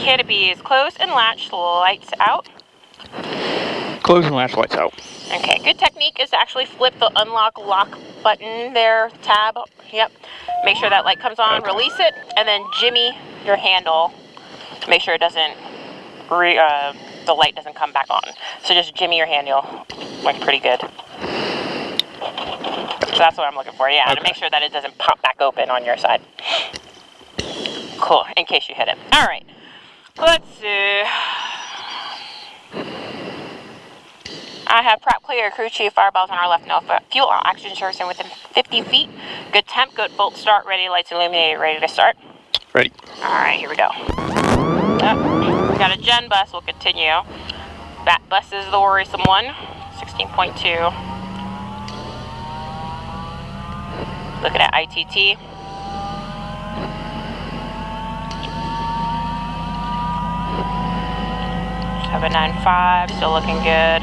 Canopy is closed and latched, lights out. Close and latch, lights out. Okay, good technique is to actually flip the unlock lock button there, tab. Yep. Make sure that light comes on, release it, and then jimmy your handle to make sure it doesn't, the light doesn't come back on. So just jimmy your handle, like pretty good. So that's what I'm looking for, yeah, to make sure that it doesn't pop back open on your side. Cool, in case you hit it. All right, let's see. I have prep clear, crew chief, fireballs on our left, no fuel, all oxygen source in within 50 feet. Good temp, good bolt start, ready, lights illuminated, ready to start. Ready. All right, here we go. We got a gen bus, we'll continue. That bus is the worrisome one, 16.2. Looking at ITT. 795, still looking good.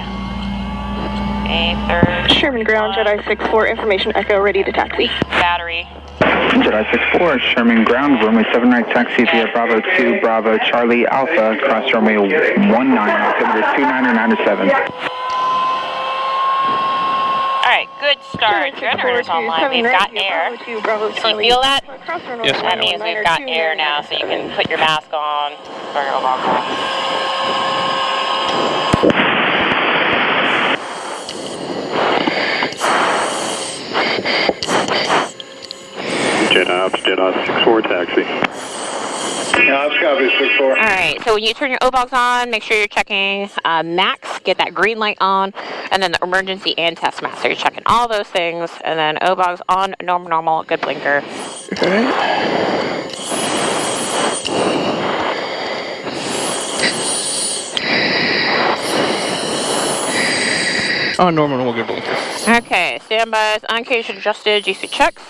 A3. Sherman ground, Jedi 6-4, information echo, ready to taxi. Battery. Jedi 6-4, Sherman ground, runway 7 right, taxi via Bravo 2, Bravo Charlie Alpha, cross runway 19, altimeter 2997. Alright, good start. Generator's online. We've got air. So you feel that? Yes, that means we've got air now, so you can put your mask on. Jedi 6-4 taxi. Yeah, I've got 6-4. Alright, so when you turn your O-Box on, make sure you're checking max, get that green light on, and then the emergency and test mask. So you're checking all those things, and then O-Box on, normal, good blinker. On normal, good blinker. Okay, standbys, on cage adjusted, GC checks.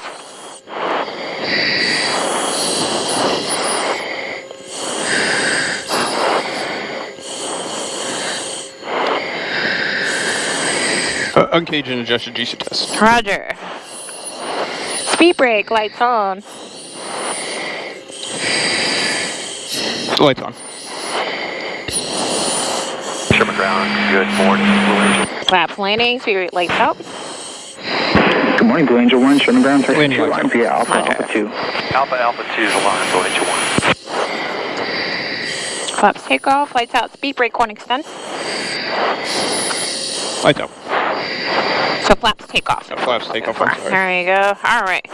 Uncaged and adjusted GC test. Roger. Speed brake, lights on. Lights on. Sherman ground, good morning, Blue Angel. Flaps landing, speed brake, lights out. Good morning, Blue Angel 1, Sherman ground, taxi 2, Lights line via Alpha, Alpha 2. Alpha 2 is aligned, Blue Angel 1. Flaps takeoff, lights out, speed brake, 1 extend. Lights out. So flaps take off. Flaps take off, I'm sorry. There you go. All right.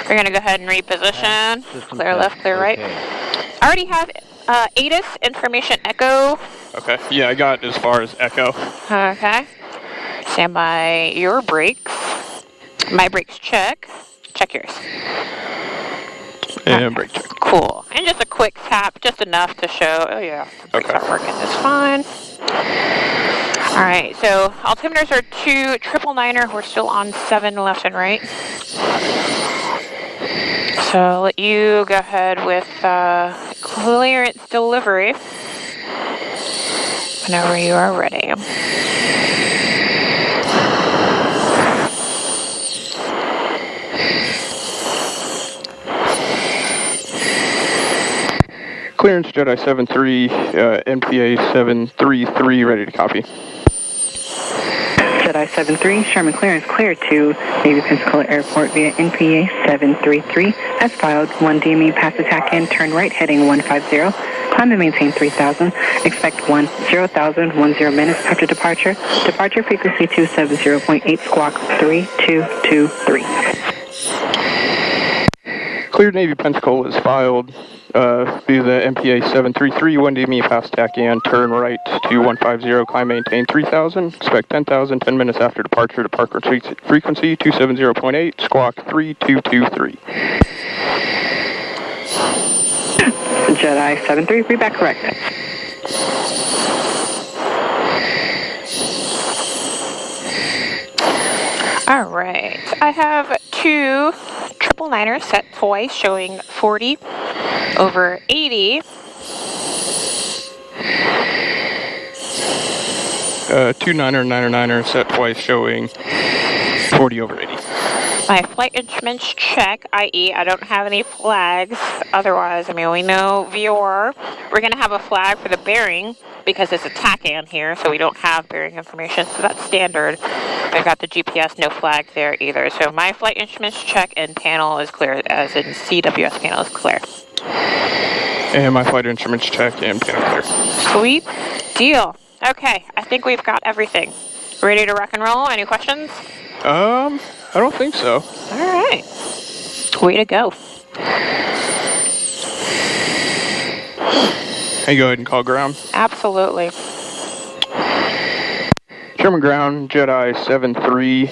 We're going to go ahead and reposition. Clear left, clear right. I already have ATIS, information echo. Okay. Yeah, I got as far as echo. Okay. Stand by your brakes. My brakes check. Check yours. And brake check. Cool. And just a quick tap, just enough to show, oh yeah, the brakes are working. It's fine. All right, so altimeters are 2, 999. We're still on 7 left and right. So I'll let you go ahead with clearance delivery whenever you are ready. Clearance Jedi 7-3, NPA 733, ready to copy. Jedi 7-3, Sherman clearance clear to Navy Pensacola Airport via NPA 733. As filed, 1 DME pass attack in, turn right heading 150. Climb and maintain 3,000. Expect 10,000, 10 minutes after departure. Departure frequency 270.8, squawk 3223. Cleared Navy Pensacola is filed via the MPA 733, 1 DME pass attack in, turn right to 150, climb maintain 3,000, expect 10,000, 10 minutes after departure, departure frequency 270.8, squawk 3223. Jedi 7-3, read back correct. All right, I have 2 999ers set twice showing 40 over 80. 2 999er set twice showing 40 over 80. My flight instruments check, i.e. I don't have any flags. Otherwise, I mean, we know VOR. We're going to have a flag for the bearing because it's a TACAN here, so we don't have bearing information, so that's standard. I got the GPS, no flag there either. So my flight instruments check and panel is clear, as in CWS panel is clear. And my flight instruments check and panel clear. Sweet deal. Okay, I think we've got everything. Ready to rock and roll? Any questions? I don't think so. All right. Way to go. Hey, go ahead and call ground. Absolutely. Sherman ground, Jedi 73,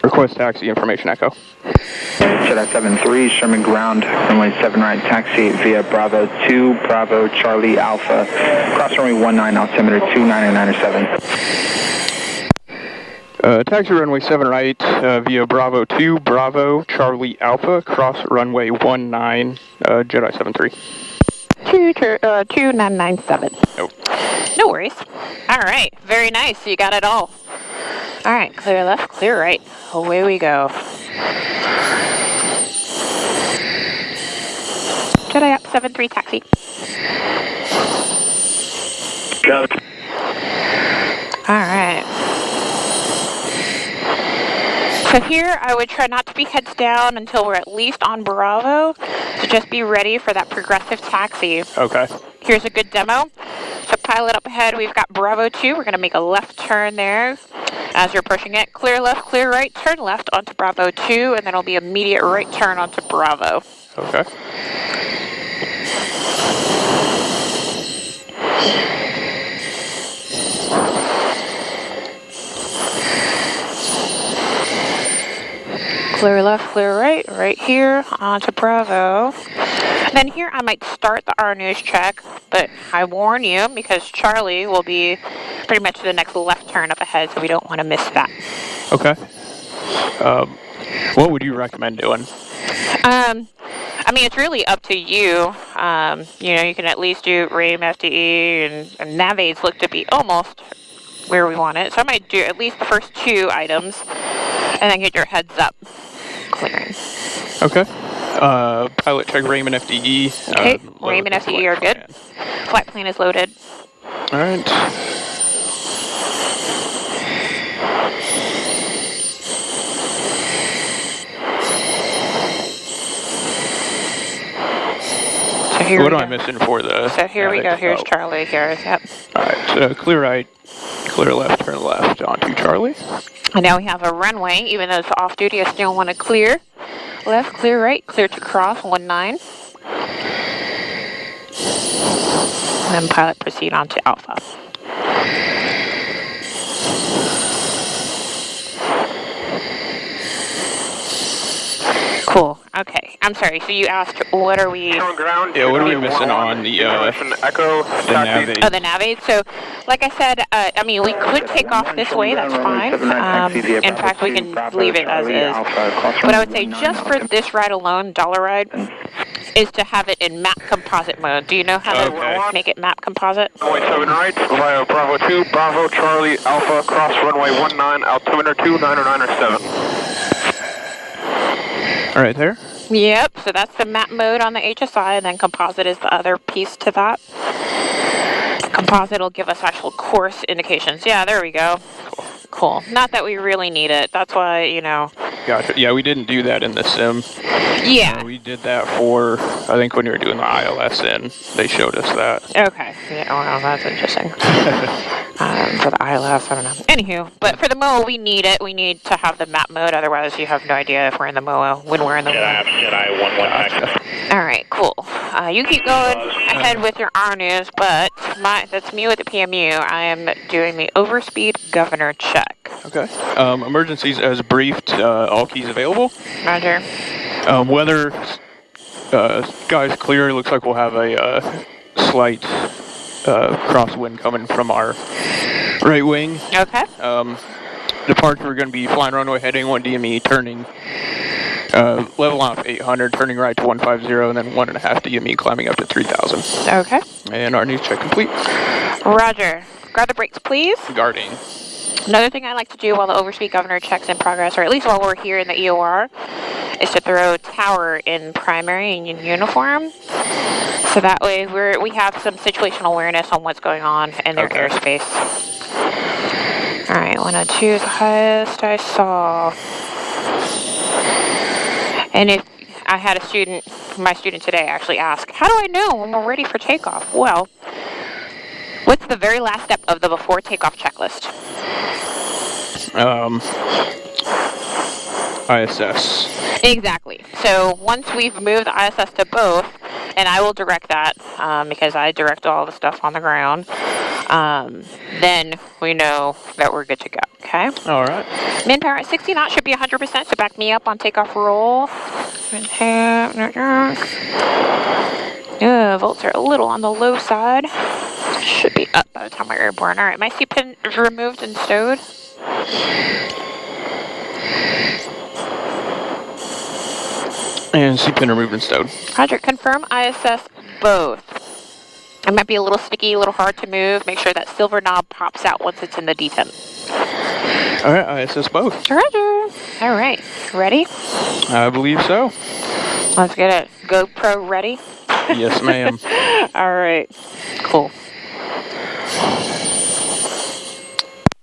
request taxi information echo. Jedi 73, Sherman ground, runway 7 right, taxi via Bravo 2, Bravo Charlie Alpha, cross runway 19, altimeter 29907. Taxi runway 7 right, via Bravo 2, Bravo Charlie Alpha, cross runway 19, Jedi 73. 2997. Nope. No worries. All right. Very nice. You got it all. All right. Clear left, clear right. Away we go. Jedi up 73 taxi. Got it. All right. So here, I would try not to be heads down until we're at least on Bravo. So just be ready for that progressive taxi. Okay. Here's a good demo. So pilot up ahead, we've got Bravo 2. We're going to make a left turn there. As you're pushing it, clear left, clear right, turn left onto Bravo 2, and then it'll be immediate right turn onto Bravo. Okay. Clear left, clear right, right here onto Bravo. And then here I might start the R news check, but I warn you because Charlie will be pretty much the next left turn up ahead, so we don't want to miss that. Okay. What would you recommend doing? I mean, it's really up to you. You know, you can at least do RAIM, FDE, and navaids look to be almost where we want it. So I might do at least the first two items, and then get your heads up clearing. Okay. Pilot check RAIM and FDE. Okay, RAIM and FDE are good. Flight plan is loaded. All right. So here What we am go. I missing for the... So here we go. Here's Charlie here. Yep. All right. So clear right, clear left, turn left onto Charlie. And now we have a runway. Even though it's off duty, I still want to clear. Left, clear right, clear to cross 19. And then pilot proceed on to Alpha. Cool. Okay. I'm sorry. So you asked, what are we... Ground. Yeah, what are we missing on the Echo. navigate? Oh, the navigate. So, like I said, I mean, we could take off this way. That's fine. In fact, we can leave it as is. But I would say just for this ride alone, dollar ride, is to have it in map composite mode. Do you know how to make it map composite? Runway 7 right, via Bravo 2, Bravo Charlie Alpha, cross runway 19, altimeter 29907. All right, there. Yep. So that's the map mode on the HSI, and then composite is the other piece to that. Composite will give us actual course indications. Yeah, there we go. Cool. Not that we really need it. That's why, you know. Gotcha. Yeah, we didn't do that in the sim. Yeah. We did that for, I think when we were doing the ILS in, they showed us that. Okay. Yeah, well, that's interesting. For the ILS, I don't know. Anywho, but for the MOA, we need it. We need to have the map mode. Otherwise, you have no idea if we're in the MOA, when we're in the MOA. Jedi 11. All right, cool. You keep going ahead with your R news, but that's me with the PMU. I am doing the overspeed governor check. Okay. Emergencies as briefed, all keys available. Roger. Weather, sky's clear. Looks like we'll have a slight crosswind coming from our right wing. Okay. Departure, we're going to be flying runway heading 1 DME, turning level off 800, turning right to 150, and then 1.5 DME, climbing up to 3000. Okay. And our news check complete. Roger. Guard the brakes, please. Guarding. Another thing I like to do while the overspeed governor checks in progress, or at least while we're here in the EOR, is to throw tower in primary and in uniform. So that way we have some situational awareness on what's going on in their airspace. All right, 102 is the highest I saw. And if I had a student, my student today actually ask, how do I know when we're ready for takeoff? Well, what's the very last step of the before takeoff checklist? ISS. Exactly. So once we've moved the ISS to both, and I will direct that because I direct all the stuff on the ground, then we know that we're good to go, okay? All right. Min power at 60 knots should be 100%, so back me up on takeoff roll. Volts are a little on the low side. Should be up by the time we're airborne. All right, my seat pin is removed and stowed. And seatpin removed and stowed. Roger, confirm ISS both. It might be a little sticky, a little hard to move. Make sure that silver knob pops out once it's in the detent. All right, ISS both. Roger. All right, ready? I believe so. Let's get it. GoPro ready? Yes, ma'am. All right, cool.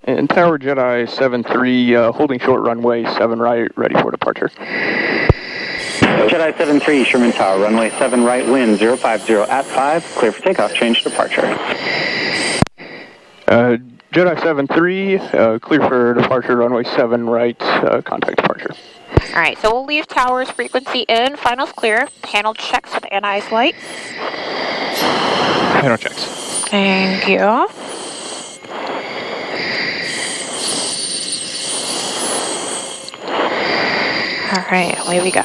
And Tower Jedi 7-3, holding short runway 7 right, ready for departure. Jedi 7-3, Sherman Tower, runway 7 right, wind 050 at 5, clear for takeoff, change departure. Jedi 7-3, clear for departure, runway 7 right, contact departure. All right, so we'll leave tower's frequency in. Finals clear. Panel checks with anti light. Panel checks. Thank you. All right, away we go.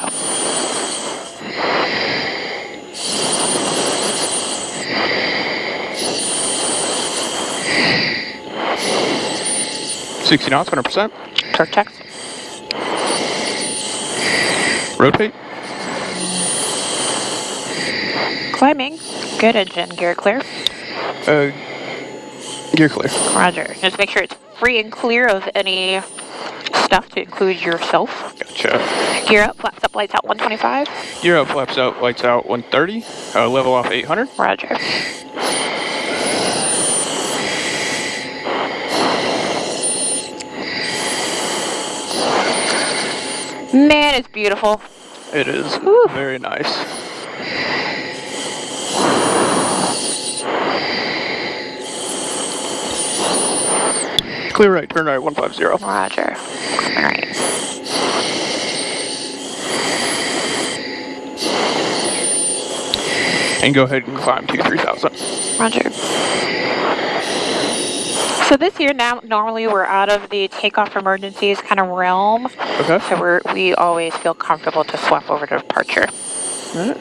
$60 knots, 100%. Torque checks. Rotate. Climbing. Good engine. Gear clear. Gear clear. Roger. Just make sure it's free and clear of any stuff to include yourself. Gotcha. Gear up, flaps up, lights out 125. Gear up, flaps out, lights out 130. Level off 800. Roger. Man, it's beautiful. It is. Whew. Very nice. Clear right, turn right, 150. Roger. All right. And go ahead and climb to 3000. Roger. So this year now, normally we're out of the takeoff emergencies kind of realm. Okay. So we always feel comfortable to swap over to departure. Alright.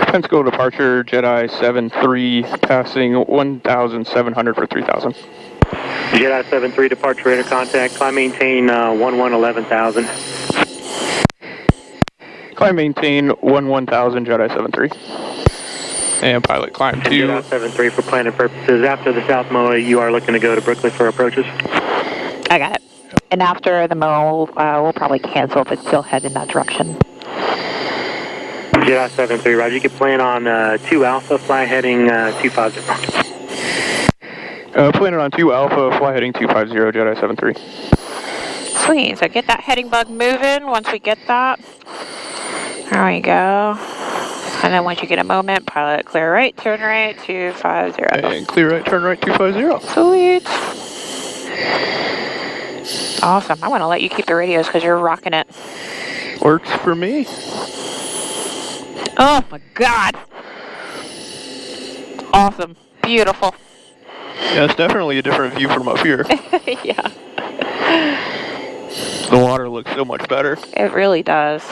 Pensacola departure, Jedi 7-3, passing 1,700 for 3,000. Jedi 7-3, departure radar contact, climb maintain 11,000. Climb maintain 11,000, Jedi 7-3. And pilot climb 2. Jedi 7-3 for planning purposes. After the South MOA, you are looking to go to Brooklyn for approaches? I got it. And after the MO, we'll probably cancel if it's still headed in that direction. Jedi 7-3, Roger. You can plan on 2 Alpha, fly heading 250. Planning on 2 Alpha, fly heading 250, Jedi 7-3. Sweet. So get that heading bug moving once we get that. There we go. And then once you get a moment, pilot clear right, turn right, 250. And clear right, turn right, 250. Sweet. Awesome. I want to let you keep the radios because you're rocking it. Works for me. Oh my God. Awesome. Beautiful. Yeah, it's definitely a different view from up here. Yeah. The water looks so much better. It really does.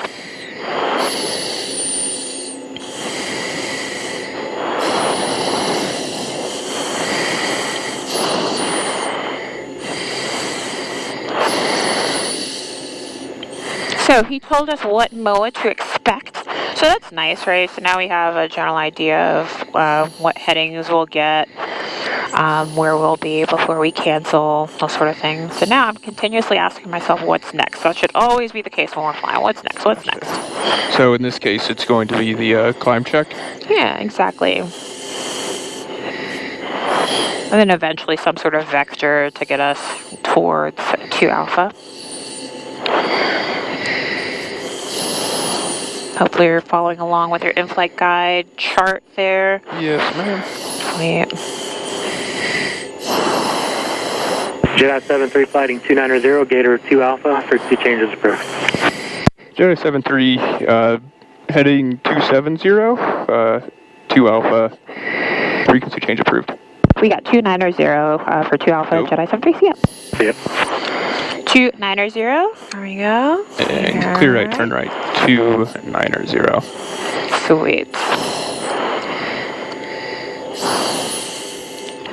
So he told us what MOA to expect. So that's nice, right? So now we have a general idea of what headings we'll get. where we'll be before we cancel, those sort of things. So now I'm continuously asking myself, what's next? That should always be the case when we're flying. What's next? What's next? So in this case, it's going to be the climb check. Yeah, exactly. And then eventually some sort of vector to get us towards 2 Alpha. Hopefully you're following along with your in-flight guide chart there. Yes, ma'am. Sweet. Jedi 73 fighting 290, Gator 2 Alpha, frequency changes approved. Jedi 73, heading 270, 2 Alpha, frequency change approved. We got 290 for 2 Alpha, Nope. Jedi 73, yep. Yep. 290, there we go. And clear right, turn right, 290. Sweet.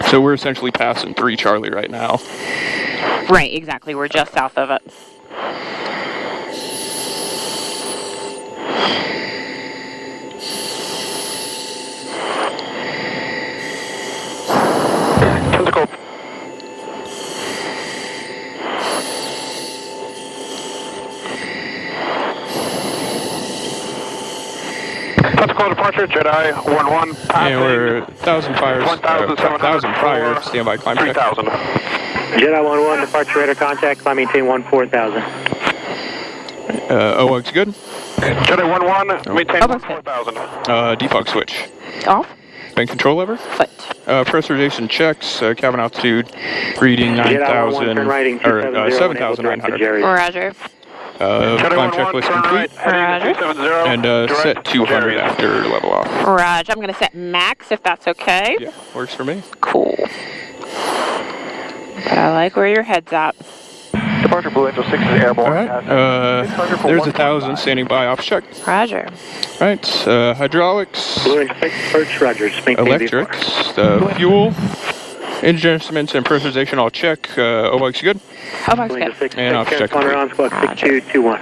So we're essentially passing 3 Charlie right now. Right, exactly. We're just south of it. Physical. Physical departure, Jedi 11, And we're 1,000 fires, 1,000 prior, standby climb check. 3,000. Jedi 11, departure radar contact, climb maintain 14,000. OWG's good. Jedi 11, maintain Oh, that's good. 4,000. Defog switch. Off. Bank control lever. Foot. Pressurization checks, cabin altitude, reading Jedi 9,000, 11, turn right, or 7,900. Roger. Climb checklist complete. Roger. And set 200 after level off. Roger. I'm going to set max if that's okay. Yeah, works for me. Cool. But I like where your head's at. Departure Blue Angel 6 is airborne. Alright, there's 1,000 standing by, off check. Roger. Right, hydraulics, Blue Angel 6, approach, Roger, maintain electrics, fuel, engine instruments, and pressurization all check. OWG's good. Oh, that's Blue Angel good. 6, And off check. Connor on squawk 6221.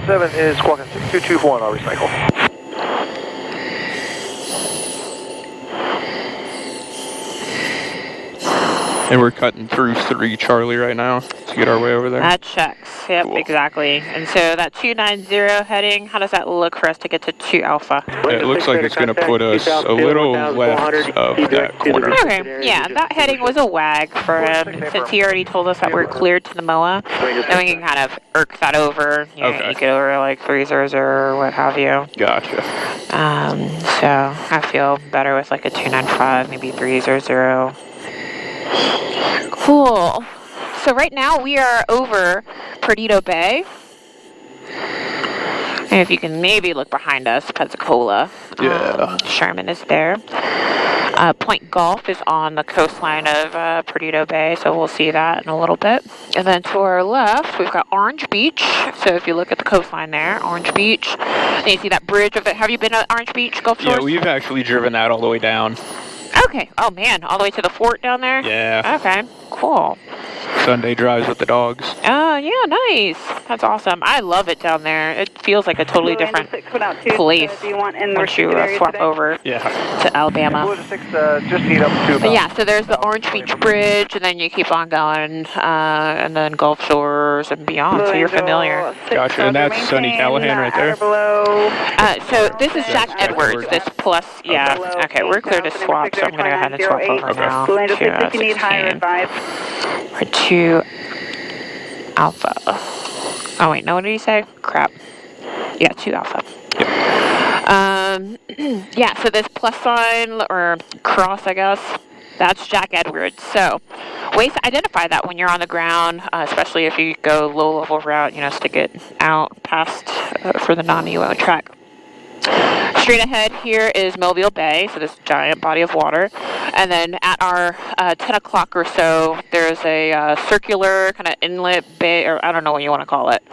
17 is squawking 6221, I'll recycle. And we're cutting through 3 Charlie right now to get our way over there. That checks. Yep, Cool. exactly. And so that 290 heading, how does that look for us to get to 2 Alpha? It looks like it's going to put us a little left of that corner. Okay, yeah, that heading was a wag for him, since he already told us that we're cleared to the MOA. Then we can kind of irk that over, you know, Okay. eke it over like 300 or what have you. Gotcha. So I feel better with like a 295, maybe 300. Cool. So right now we are over Perdido Bay. And if you can maybe look behind us, Pensacola. Yeah. Sherman is there. Point Golf is on the coastline of Perdido Bay, so we'll see that in a little bit. And then to our left, we've got Orange Beach. So if you look at the coastline there, Orange Beach. Then you see that bridge of it. Have you been to Orange Beach, Gulf Shores? Yeah, we've actually driven that all the way down. Okay. Oh, man. All the way to the fort down there? Yeah. Okay. Cool. Sunday drives with the dogs. Oh, yeah. Nice. That's awesome. I love it down there. It feels like a totally different place once you swap over Yeah. to Alabama. Blue Angel 6, just need up to But yeah, so there's the Orange Beach Bridge, and then you keep on going, and then Gulf Shores and beyond, so you're familiar. Gotcha, and that's Sonny Callahan right there. So this is Jack Edwards, this plus, yeah. Okay, we're clear to swap, so I'm going to go ahead and swap over now to 16 for 2 Alpha. Oh wait, no, what did he say? Crap. Yeah, 2 Alpha. Yeah, so this plus sign, or cross, I guess, that's Jack Edwards. So, ways to identify that when you're on the ground, especially if you go low-level route, you know, stick it out past for the non-UO track. Straight ahead here is Mobile Bay, so this giant body of water. And then at our 10 o'clock or so, there's a circular kind of inlet bay, or I don't know what you want to call it.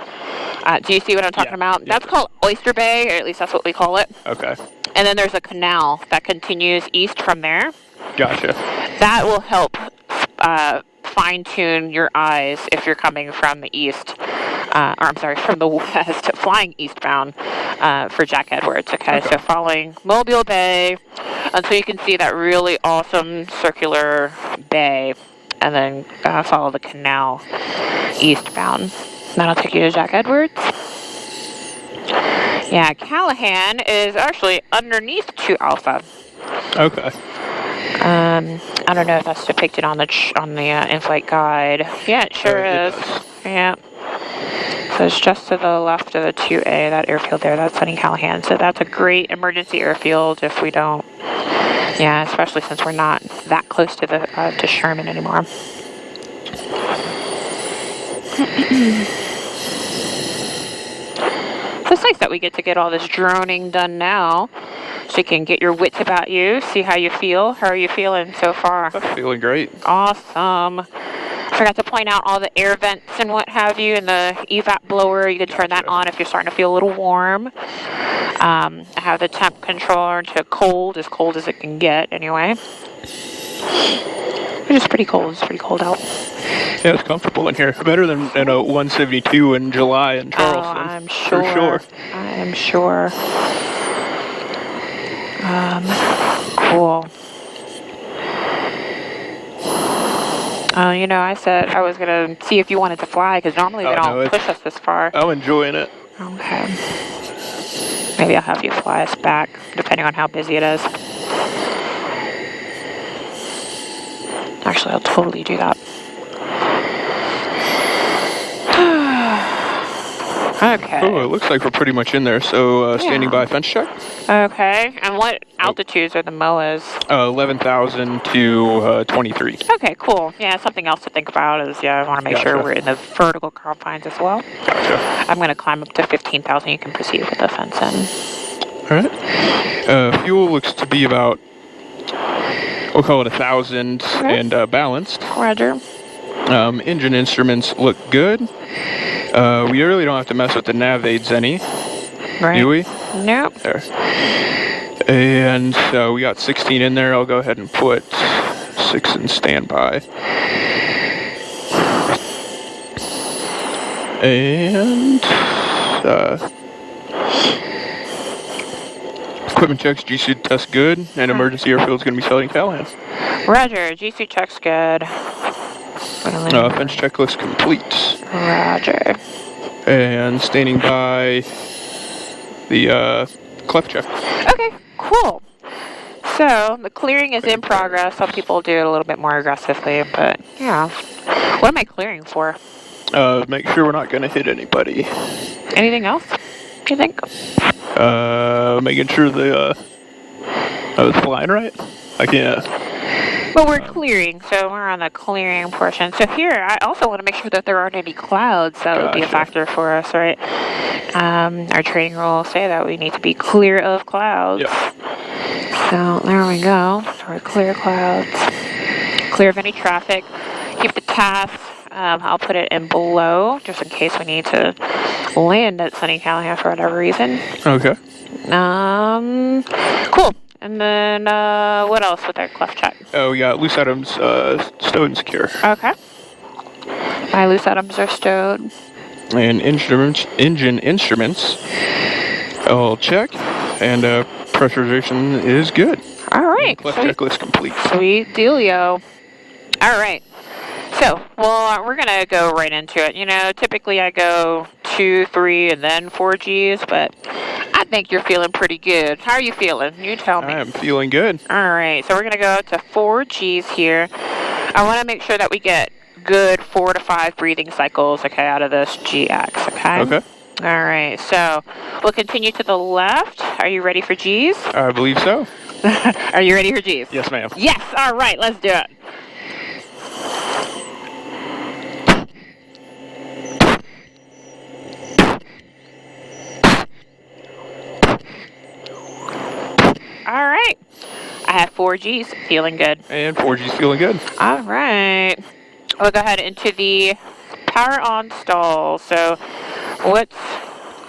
Do you see what I'm talking about? Yeah. That's called Oyster Bay, or at least that's what we call it. Okay. And then there's a canal that continues east from there. Gotcha. That will help fine-tune your eyes if you're coming from the east, from the west, flying eastbound for Jack Edwards. Okay, so following Mobile Bay, until you can see that really awesome circular bay, and then follow the canal eastbound. That'll take you to Jack Edwards. Yeah, Callahan is actually underneath 2 Alpha. Okay. I don't know if that's depicted on the in-flight guide. Yeah, it sure is. does. Yeah. So it's just to the left of the 2A, that airfield there. That's Sunny Callahan. So that's a great emergency airfield if we don't. Yeah, especially since we're not that close to the to Sherman anymore. So it's nice that we get to get all this droning done now, so you can get your wits about you, see how you feel. How are you feeling so far? I'm feeling great. Awesome. I forgot to point out all the air vents and what have you, and the evap blower. You can turn that on if you're starting to feel a little warm. I have the temp controller to cold as it can get anyway. Which is pretty cold. It's pretty cold out. Yeah, it's comfortable in here. Better than a 172 in July in Charleston. Oh, I'm sure. For sure. I am sure. Cool. I said I was going to see if you wanted to fly, because normally they don't push us this far. I'm enjoying it. Okay. Maybe I'll have you fly us back, depending on how busy it is. Actually, I'll totally do that. Okay. Oh, it looks like we're pretty much in there. So, standing by fence check. Okay. And what altitudes are the MOAs? 11,000 to 23. Okay, cool. Yeah, something else to think about is, I want to make sure we're in the vertical confines as well. Gotcha. I'm going to climb up to 15,000. You can proceed with the fence in. All right. Fuel looks to be about, we'll call it 1,000 and balanced. Roger. Engine instruments look good. We really don't have to mess with the nav aids any, do we? Nope. There. And we got 16 in there. I'll go ahead and put 6 in standby. And equipment checks, G-suit test good, and emergency airfield is going to be Sunny Callahan. Roger. G-suit check's good. Fence checklist complete. Roger. And standing by the cleft check. Okay, cool. So, the clearing is in progress. Some people do it a little bit more aggressively, but, What am I clearing for? Make sure we're not going to hit anybody. Anything else, do you think? Making sure I was flying right. I can't. But we're clearing, so we're on the clearing portion. So here, I also want to make sure that there aren't any clouds. That would be a factor for us, right? Our training rules say that we need to be clear of clouds. Yeah. So there we go. So we're clear clouds. Clear of any traffic. Keep the task. I'll put it in below, just in case we need to land at Sunny Callahan for whatever reason. Okay. Cool. And then, what else with our cleft check? Oh, we got loose items stowed and secure. Okay. My loose items are stowed. And engine instruments, I'll check. And pressurization is good. All right. And cleft checklist complete. Sweet dealio. All right. So, we're going to go right into it. Typically I go 2, 3, and then 4 Gs, but I think you're feeling pretty good. How are you feeling? You tell me. I am feeling good. All right. So we're going to go to 4 Gs here. I want to make sure that we get good 4 to 5 breathing cycles, out of this GX, okay? Okay. All right. So we'll continue to the left. Are you ready for Gs? I believe so. Are you ready for Gs? Yes, ma'am. Yes. All right. Let's do it. All right. I have 4 Gs, feeling good. And 4G's feeling good. All right. We'll go ahead into the power on stall. So what's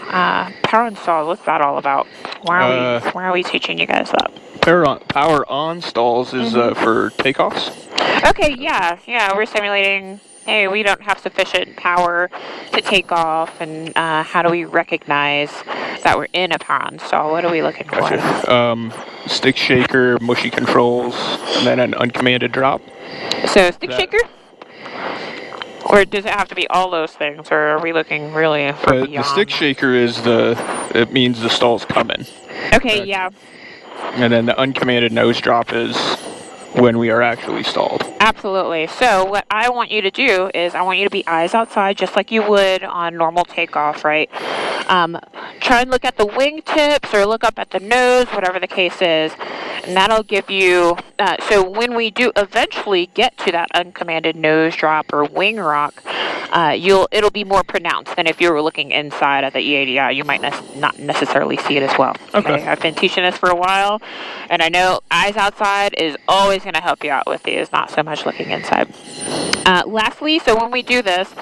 power on stall? What's that all about? Why are we teaching you guys that? Power on stalls is for takeoffs. Okay, yeah. We're simulating hey, we don't have sufficient power to take off, and how do we recognize that we're in a power on stall? What are we looking for? Gotcha. Stick shaker, mushy controls, and then an uncommanded drop. So stick shaker? Or does it have to be all those things, or are we looking really for beyond? The stick shaker is it means the stall's coming. Okay, yeah. And then the uncommanded nose drop is when we are actually stalled. Absolutely. So what I want you to do is I want you to be eyes outside just like you would on normal takeoff, right? Try and look at the wing tips or look up at the nose, whatever the case is, and that'll give you, so when we do eventually get to that uncommanded nose drop or wing rock, it'll be more pronounced than if you were looking inside at the EADI. You might not necessarily see it as well. Okay. I've been teaching this for a while, and I know eyes outside is always going to help you out with these, not so much looking inside. Lastly, so when we do this,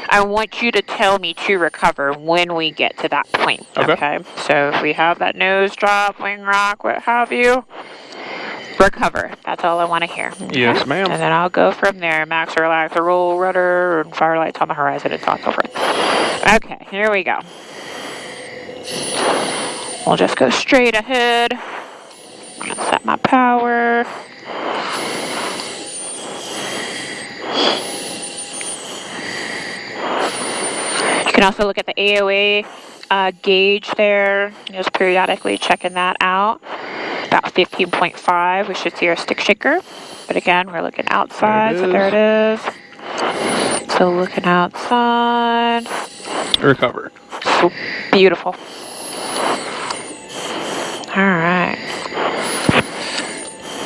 I want you to tell me to recover when we get to that point. Okay? So if we have that nose drop, wing rock, what have you, recover. That's all I want to hear. Okay? Yes, ma'am. And then I'll go from there. Max, relax, roll, rudder, and fire lights on the horizon, and so on and so forth. Okay, here we go. We'll just go straight ahead. I'm going to set my power. You can also look at the AOA gauge there, just periodically checking that out. About 15.5, we should see our stick shaker. But again, we're looking outside, so there it is. So looking outside. Recover. Beautiful. All right.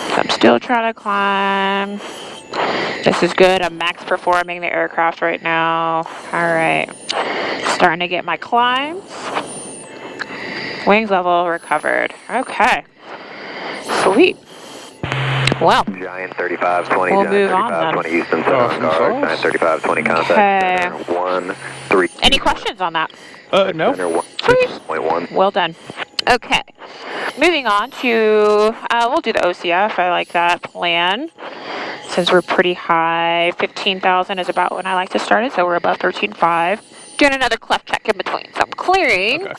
So I'm still trying to climb. This is good. I'm max performing the aircraft right now. All right. Starting to get my climbs. Wings level recovered. Okay. Sweet. Well, Giant 3520, we'll Giant move on then. 3520 Houston, set on guard. Giant 3520 contact. Okay. 1, 3. Any questions on that? No. Center 1.1. Well done. Okay. Moving on to, we'll do the OCF. I like that plan. Since we're pretty high, 15,000 is about when I like to start it, so we're above 13.5. Doing another cleft check in between, so I'm clearing. Okay.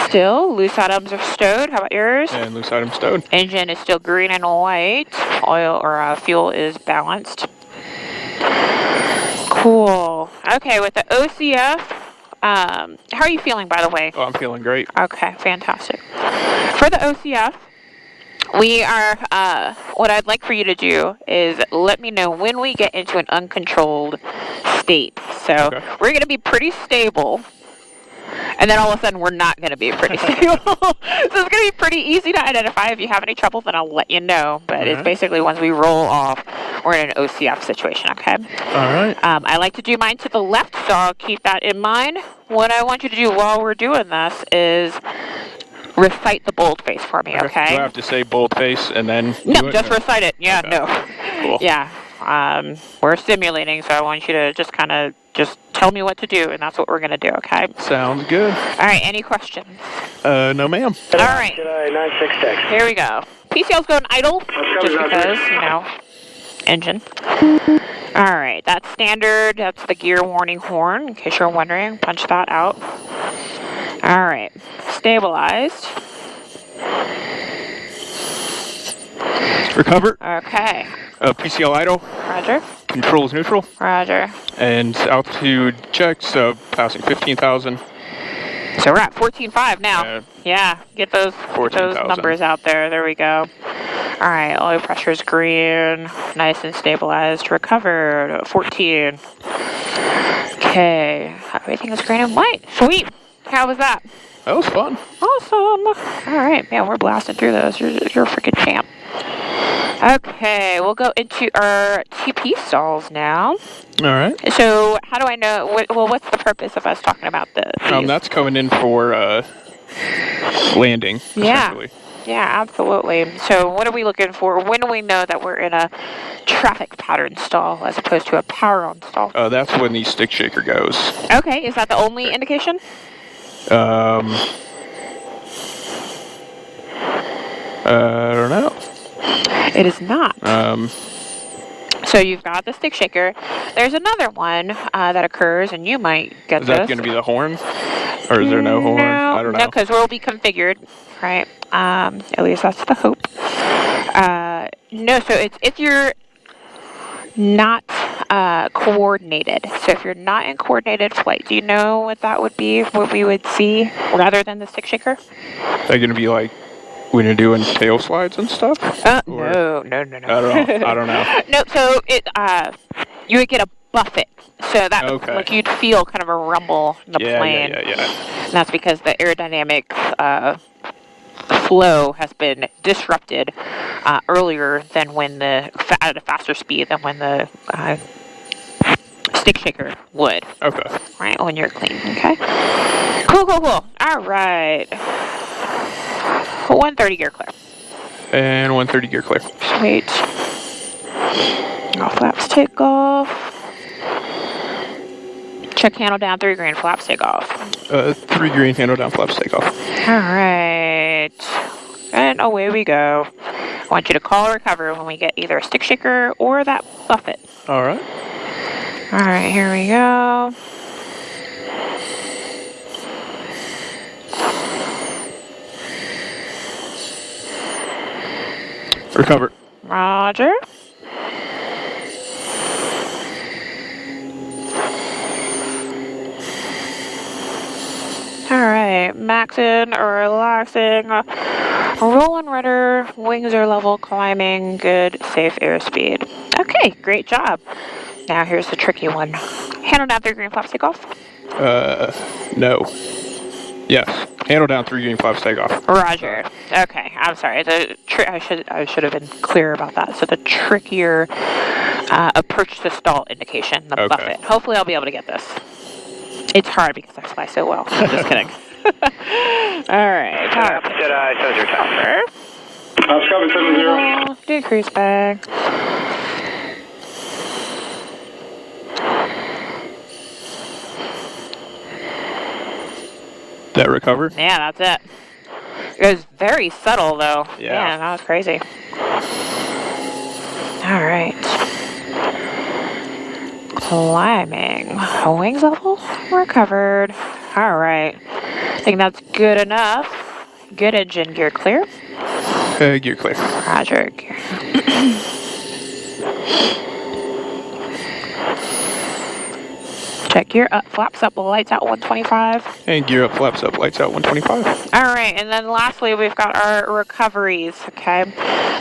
Still, loose items are stowed. How about yours? And loose item stowed. Engine is still green and white. Oil or fuel is balanced. Cool. Okay, with the OCF, how are you feeling, by the way? Oh, I'm feeling great. Okay, fantastic. For the OCF, we are, what I'd like for you to do is let me know when we get into an uncontrolled state. So we're going to be pretty stable, and then all of a sudden we're not going to be pretty stable. So it's going to be pretty easy to identify. If you have any trouble, then I'll let you know. But it's basically once we roll off, we're in an OCF situation, okay? All right. I like to do mine to the left, so I'll keep that in mind. What I want you to do while we're doing this is recite the boldface for me, okay? Do I have to say boldface and then No, just recite it. Yeah, no. Cool. Yeah. We're simulating, so I want you to just kind of just tell me what to do, and that's what we're going to do, okay? Sounds good. All right, any questions? No, ma'am. All right. 966. Here we go. PCL's going idle, just because, you know, engine. All right, that's standard. That's the gear warning horn, in case you're wondering. Punch that out. All right, stabilized. Recover. Okay. PCL idle. Roger. Controls neutral. Roger. And altitude checks, passing 15,000. So we're at 14.5 now. Yeah, get those numbers out there. There we go. All right, oil pressure's green, nice and stabilized. Recovered, 14. Okay, everything is green and white. Sweet. How was that? That was fun. Awesome. All right, man, we're blasting through those. You're a freaking champ. Okay, we'll go into our TP stalls now. All right. So how do I know, what's the purpose of us talking about these? That's coming in for landing, essentially. Yeah, absolutely. So what are we looking for? When do we know that we're in a traffic pattern stall as opposed to a power on stall? That's when the stick shaker goes. Okay, is that the only indication? I don't know. It is not. So you've got the stick shaker. There's another one that occurs, and you might get Is this. that going to be the horn? Or is there no horn? I don't know. No, because we'll be configured, right? At least that's the hope. No, so it's if you're not coordinated. So if you're not in coordinated flight, do you know what that would be? What we would see rather than the stick shaker? Is that going to be like when you're doing tail slides and stuff? No. I don't know. No, so it you would get a buffet. So that would, Okay. like you'd feel kind of a rumble in the plane. Yeah. And that's because the aerodynamic flow has been disrupted earlier than when at a faster speed than when the stick shaker would. Okay. Right, when you're clean. Okay. Cool. All right. 130 gear clear. And 130 gear clear. Sweet. All flaps take off. Check handle down, 3 green, flaps take off. 3 green, handle down, flaps take off. All right. And away we go. I want you to call or recover when we get either a stick shaker or that buffet. All right. All right, here we go. Recover. Roger. All right, maxing or relaxing, rolling rudder, wings are level, climbing, good, safe airspeed. Okay, great job. Now here's the tricky one. Handle down 3 green, flaps take off. No. Yes. Handle down, 3 green, flaps take off. Roger. Okay, I'm sorry. I should have been clear about that. So the trickier approach to stall indication, the buffet. Hopefully I'll be able to get this. It's hard because I fly so well. Just kidding. All right. Jedi, says your tower. Copy 70. Decrease back. That recover? Yeah, that's it. It was very subtle, though. Yeah. That was crazy. All right. Climbing. Wings level recovered. All right. I think that's good enough. Good engine gear clear. Gear clear. Roger. Gear. Check gear up, flaps up, lights out 125. And gear up, flaps up, lights out 125. All right, and then lastly, we've got our recoveries, okay?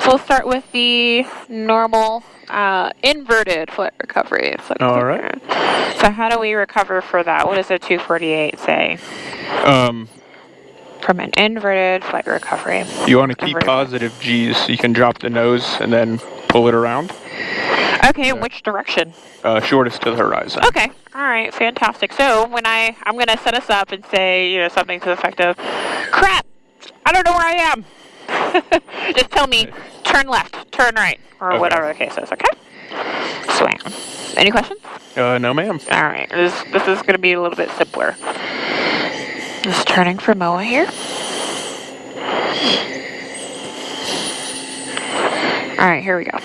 So we'll start with the normal inverted flight recovery. All right. So how do we recover for that? What does the 248 say? From an inverted flight recovery. You want to keep positive G's so you can drop the nose and then pull it around. Okay, in which direction? Shortest to the horizon. Okay, all right, fantastic. So when I'm going to set us up and say, something to the effect of, crap, I don't know where I am. Just tell me, turn left, turn right, or whatever the case is, okay? Swing. Any questions? No, ma'am. All right, this is going to be a little bit simpler. Just turning for MOA here. All right, here we go.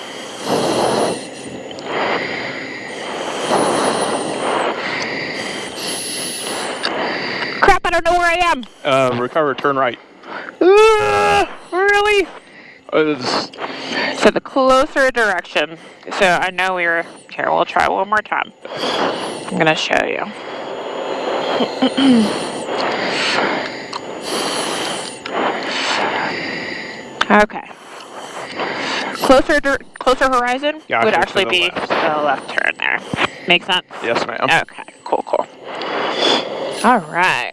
Crap, I don't know where I am. Recover, turn right. Really? So the closer direction. So I know we were here. We'll try one more time. I'm gonna show you. Okay. Closer horizon would actually be the left turn there. Make sense? Yes, ma'am. Okay. Cool. All right.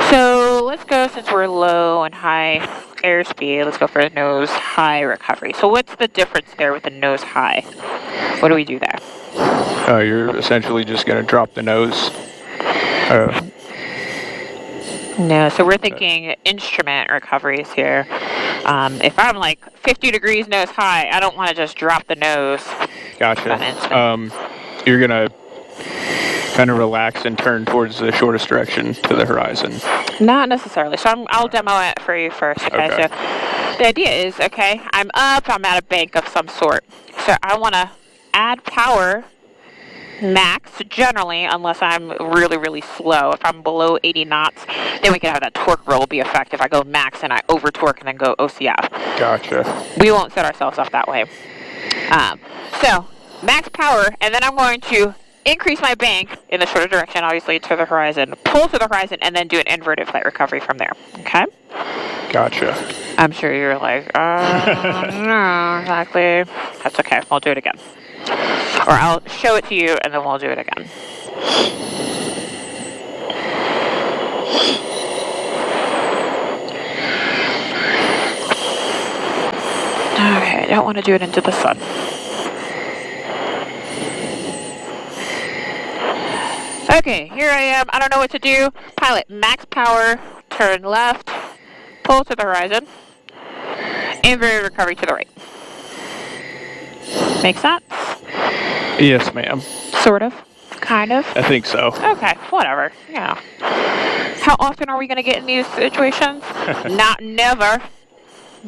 So let's go, since we're low and high airspeed, let's go for a nose high recovery. So what's the difference there with the nose high? What do we do there? You're essentially just going to drop the nose. No, so we're thinking instrument recoveries here. If I'm like 50 degrees nose high, I don't want to just drop the nose. Gotcha. You're going to kind of relax and turn towards the shortest direction to the horizon. Not necessarily. So I'll demo it for you first. Okay. So the idea is, I'm up, I'm at a bank of some sort. So I want to add power max generally, unless I'm really, really slow. If I'm below 80 knots, then we can have that torque roll be effective. I go max and I over torque and then go OCF. Gotcha. We won't set ourselves up that way. So max power, and then I'm going to increase my bank in the shorter direction, obviously to the horizon, pull to the horizon, and then do an inverted flight recovery from there. Okay? Gotcha. I'm sure you're like, no, exactly. That's okay. We'll do it again. Or I'll show it to you, and then we'll do it again. Okay, I don't want to do it into the sun. Okay, here I am. I don't know what to do. Pilot, max power, turn left, pull to the horizon, inverted recovery to the right. Make sense? Yes, ma'am. Sort of. Kind of. I think so. Okay, whatever. Yeah. How often are we going to get in these situations? Never.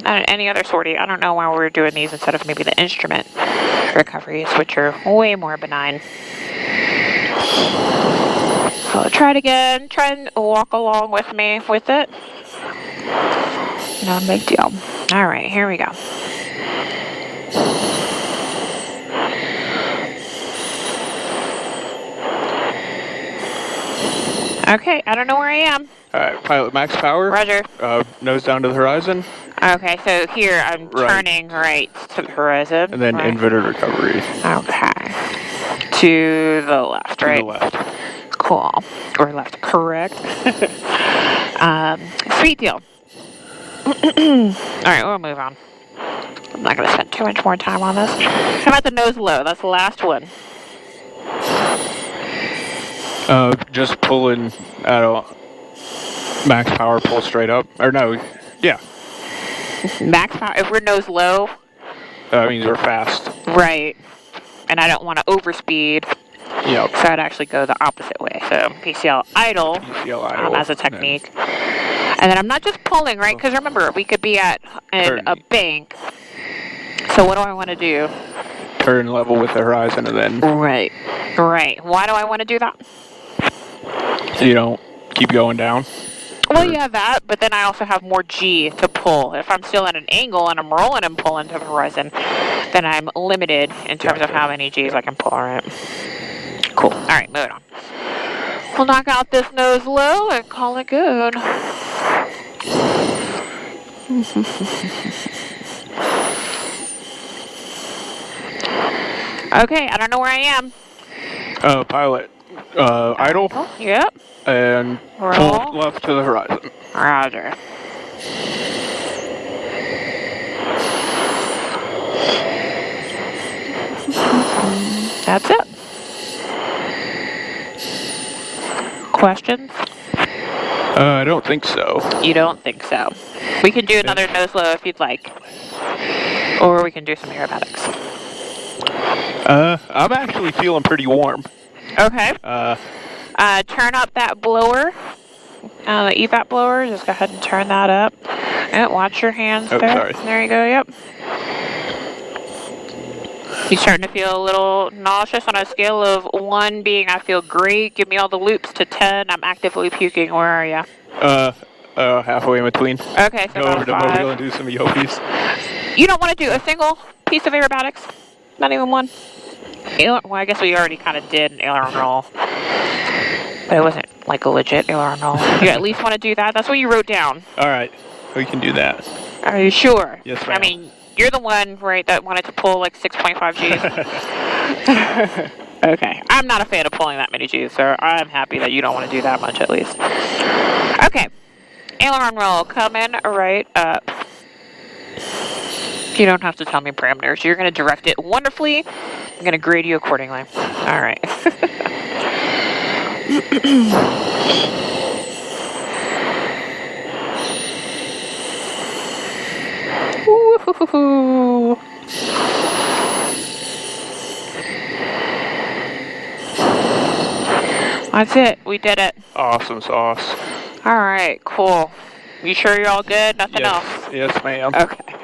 Not any other sortie. I don't know why we're doing these instead of maybe the instrument recoveries, which are way more benign. So try it again. Try and walk along with me with it. No big deal. All right, here we go. Okay, I don't know where I am. Alright, pilot max power. Roger. Nose down to the horizon. Okay, so here I'm turning right to the horizon. And then inverted recovery. Okay. To the left, right? To the left. Cool. Or left, correct. Sweet deal. Alright, we'll move on. I'm not going to spend too much more time on this. How about the nose low? That's the last one. Just pulling at max power, pull straight up. Or no, yeah. Max power, if we're nose low. That means we're fast. Right. And I don't want to overspeed. Yep. So I'd actually go the opposite way. So PCL idle, as a technique. And then I'm not just pulling, right? Because remember, we could be at a bank. So what do I want to do? Turn level with the horizon and then... Right. Why do I want to do that? So you don't keep going down? Well, yeah, that, but then I also have more G to pull. If I'm still at an angle and I'm rolling and pulling to the horizon, then I'm limited in terms of how many G's I can pull, right? Cool. All right, moving on. We'll knock out this nose low and call it good. Okay, I don't know where I am. Pilot, idle. Yep. And pull left to the horizon. Roger. That's it. Questions? I don't think so. You don't think so? We can do another nose low if you'd like. Or we can do some aerobatics. I'm actually feeling pretty warm. Okay. Turn up that blower. The evap blower. Just go ahead and turn that up. And watch your hands there. Sorry. There you go, yep. You starting to feel a little nauseous on a scale of 1 being I feel great. Give me all the loops to 10. I'm actively puking. Where are you? Halfway in between. Okay, so go over to Mobile and do some yoppies. You don't want to do a single piece of aerobatics? Not even one? Well, I guess we already kind of did an aileron roll. But it wasn't like a legit aileron roll. You at least want to do that? That's what you wrote down. Alright, we can do that. Are you sure? Yes, ma'am. I mean, you're the one, right, that wanted to pull like 6.5 G's. Okay. I'm not a fan of pulling that many G's, so I'm happy that you don't want to do that much at least. Okay. Aileron roll, coming right up. You don't have to tell me parameters. You're going to direct it wonderfully. I'm going to grade you accordingly. All right. Woo-hoo-hoo-hoo. That's it. We did it. Awesome sauce. All right. Cool. You sure you're all good? Nothing else? Yes, ma'am. Okay.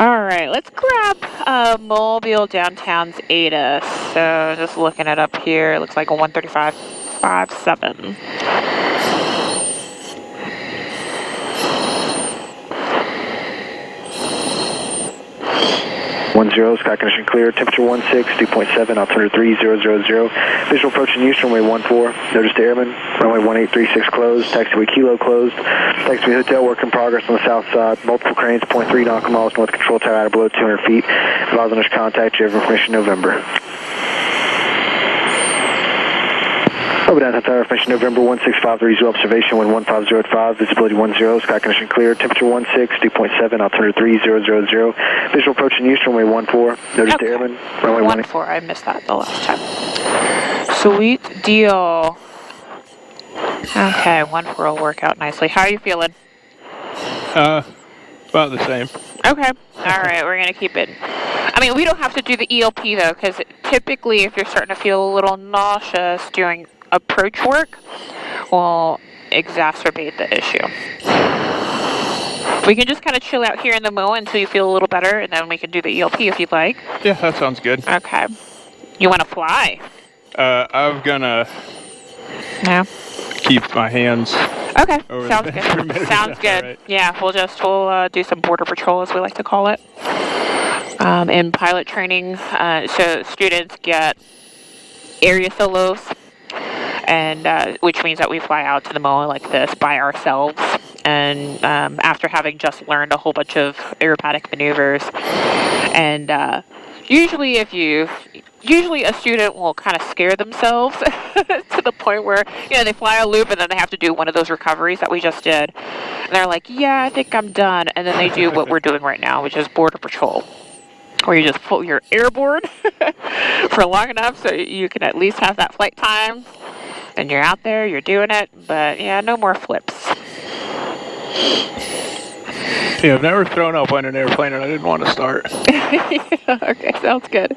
All right, let's grab Mobile downtown's Ada. So just looking it up here, it looks like a 135.57. 10, sky condition clear, temperature 16, dew point 7, altimeter 3000. Visual approach in use, runway 14, notice to airman, runway 1836 closed, taxiway Kilo closed, taxiway hotel work in progress on the south side, multiple cranes, 0.3 nautical miles north control tower out of below 200 feet, advise on this contact, you have information November. Over downtown tower, information November 16530, observation 15085, visibility 10, sky condition clear, temperature 16, dew point 7, altimeter 3000. Visual approach in use, runway 14, notice to airman, runway 14, I missed that the last time. Sweet deal. Okay, 14 will work out nicely. How are you feeling? About the same. Okay. All right, we're going to keep it. I mean, we don't have to do the ELP, though, because typically if you're starting to feel a little nauseous during approach work, will exacerbate the issue. We can just kind of chill out here in the MOA until you feel a little better, and then we can do the ELP if you'd like. Yeah, that sounds good. Okay. You want to fly? I'm gonna keep my hands. Okay, over sounds the good. Sounds good. Right. Yeah, we'll do some border patrol, as we like to call it, in pilot training. So students get area solos, and which means that we fly out to the MOA like this by ourselves. And after having just learned a whole bunch of aerobatic maneuvers, and usually a student will kind of scare themselves to the point where, they fly a loop and then they have to do one of those recoveries that we just did. And they're like, yeah, I think I'm done. And then they do what we're doing right now, which is border patrol, where you just pull your airboard for long enough so you can at least have that flight time. And you're out there, you're doing it, but yeah, no more flips. Yeah, I've never thrown up on an airplane and I didn't want to start. Okay, sounds good.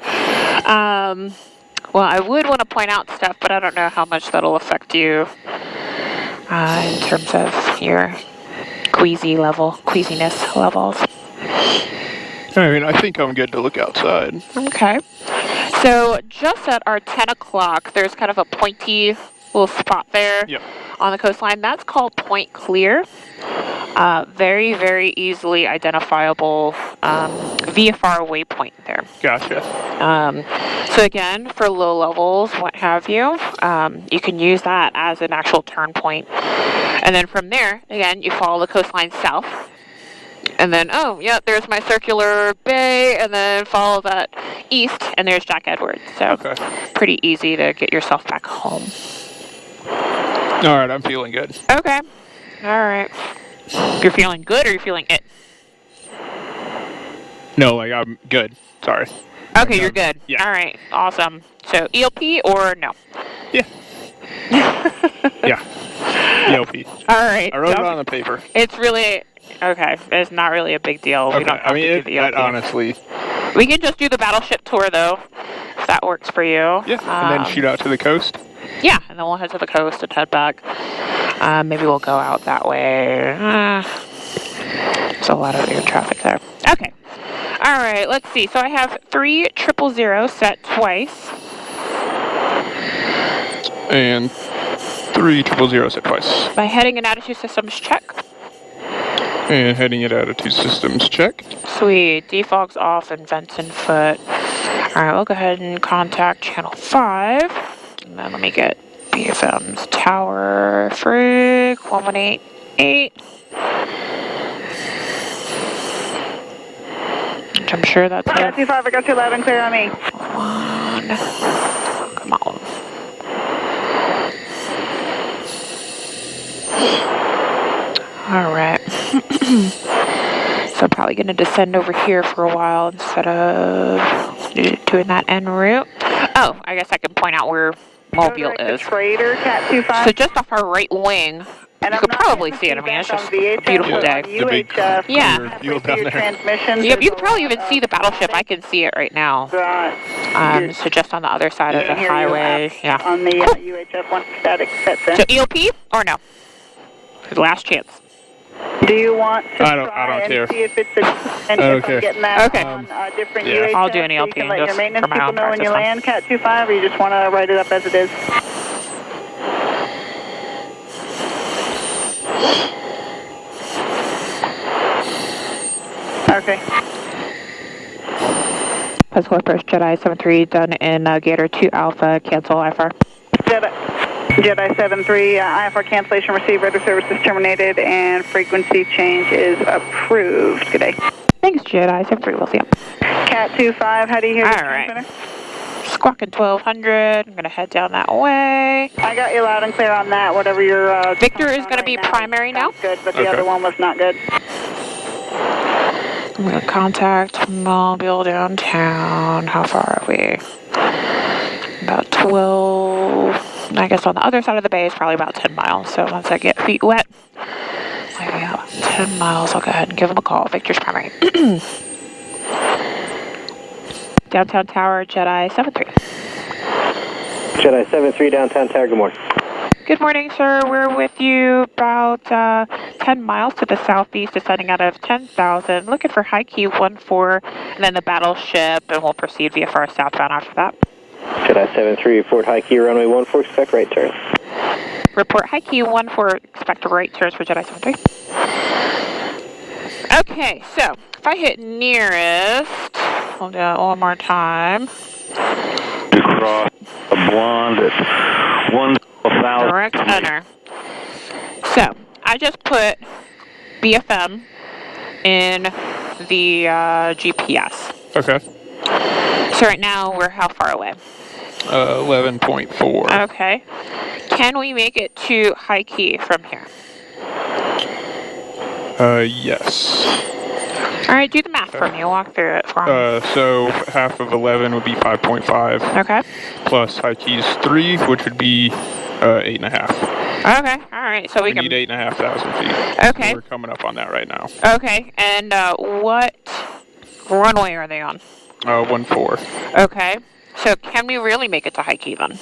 Well, I would want to point out stuff, but I don't know how much that'll affect you in terms of your queasiness levels. I mean, I think I'm good to look outside. Okay. So just at our 10 o'clock, there's kind of a pointy little spot there on the coastline. That's called Point Clear. Very, very easily identifiable VFR waypoint there. Gotcha. So again, for low levels, what have you, you can use that as an actual turn point. And then from there, again, you follow the coastline south. And then, there's my circular bay, and then follow that east, and there's Jack Edwards. So pretty easy to get yourself back home. All right, I'm feeling good. Okay. All right. You're feeling good, or you're feeling it? No, I'm good. Sorry. Okay, you're good. Yeah. All right. Awesome. So ELP or no? Yeah. Yeah. ELP. All right. I wrote it on the paper. It's really... Okay, it's not really a big deal. Okay. We don't have to do the ELP. Honestly... We can just do the battleship tour, though, if that works for you. Yeah, and then shoot out to the coast? Yeah, and then we'll head to the coast and head back. Maybe we'll go out that way. There's a lot of air traffic there. Okay. All right, let's see. So I have 3000 set twice. And 3000 set twice. By heading and attitude systems check. And heading it attitude systems check. Sweet. Defog's off and vents in foot. All right, we'll go ahead and contact channel 5. And then let me get BFM's tower freak 1188. Which I'm sure that's it. 25, I got you 11, clear on me. Come on. All right. So I'm probably going to descend over here for a while instead of doing that en route. Oh, I guess I can point out where Mobile is. Trader, Cat 25. So just off our right wing, you could probably see it. I mean, it's just a beautiful day. The big Yeah. field down there. Yep, you can probably even see the battleship. I can see it right now. So just on the other side of the highway. Yeah. On the UHF 1 static set then. So ELP or no? The last chance. Do you want to I don't try care. and see if it's a and I don't if care. I'm getting that Okay. on different Yeah. UHF I'll do an so you ELP can let just your maintenance for my people own know when you practice land Cat 25, or you just want to write it up as it is? Okay. Physical approach Jedi 73 done in Gator 2 Alpha, cancel IFR. Jedi 73, IFR cancellation received, radar services terminated, and frequency change is approved. Good day. Thanks, Jedi 73, we'll see you. Cat 25, how do you hear the Alright. transmitter? Squawking 1200, I'm gonna head down that way. I got you loud and clear on that, whatever your Victor is gonna be primary now. Good, but the other one was not good. I'm gonna contact Mobile downtown. How far are we? About 12. I guess on the other side of the bay is probably about 10 miles. So once I get feet wet, like about 10 miles, I'll go ahead and give them a call. Victor's primary. Downtown Tower, Jedi 73. Jedi 73, downtown tower, good morning. Good morning, sir. We're with you about 10 miles to the southeast, descending out of 10,000, looking for high key 14, and then the battleship, and we'll proceed VFR southbound after that. Jedi 73, report high key runway 14, expect right turn. Report high key 14, expect right turns for Jedi 73. Okay, so if I hit nearest, we'll do it one more time. Across a blonde at 1,000. Direct enter. So I just put BFM in the GPS. Okay. So right now we're how far away? 11.4. Okay. Can we make it to high key from here? Yes. All right, do the math for me. Walk through it for me. So half of 11 would be 5.5. Okay. Plus high keys 3, which would be 8.5. Okay. All right. So we can need 8,500 feet. Okay. So we're coming up on that right now. Okay. And what runway are they on? 14. Okay. So can we really make it to high key then?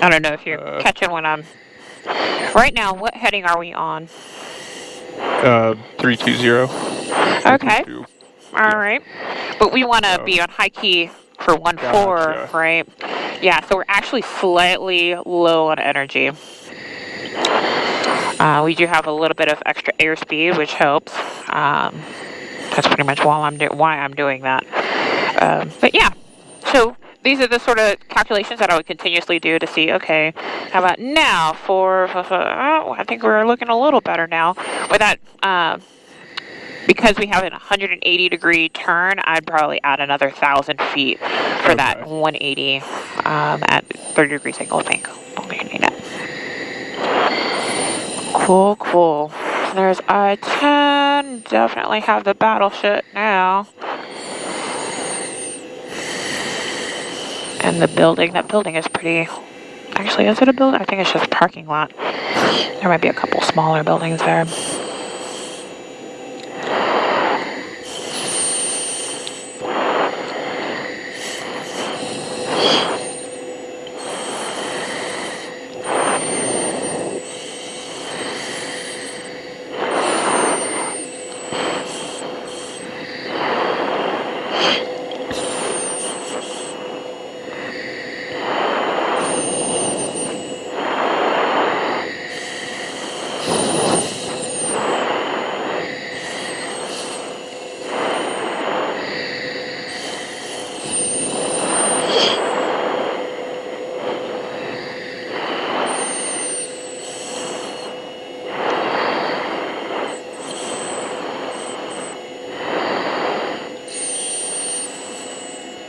I don't know if you're catching what I'm... Right now, what heading are we on? 320. Okay. All right. But we want to be on high key for 14, Gotcha. right? Yeah, so we're actually slightly low on energy. We do have a little bit of extra airspeed, which helps. That's pretty much why I'm doing that. But yeah, so these are the sort of calculations that I would continuously do to see, okay, how about now for I think we're looking a little better now. With that, because we have a 180-degree turn, I'd probably add another 1,000 feet for that 180 at 30 degrees angle, I think. Cool, cool. There's I-10. Definitely have the battleship now. And the building. That building is pretty... Actually, is it a building? I think it's just a parking lot. There might be a couple smaller buildings there.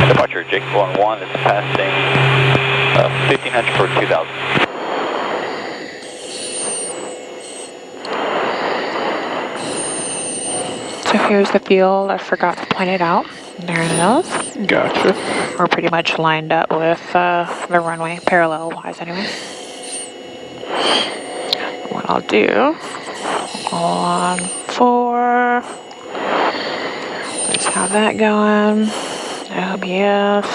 Departure Jake 11 is passing 1500 for 2000. So here's the field. I forgot to point it out. There it is. Gotcha. We're pretty much lined up with the runway, parallel-wise anyway. What I'll do, on 4. Let's have that going. OBS.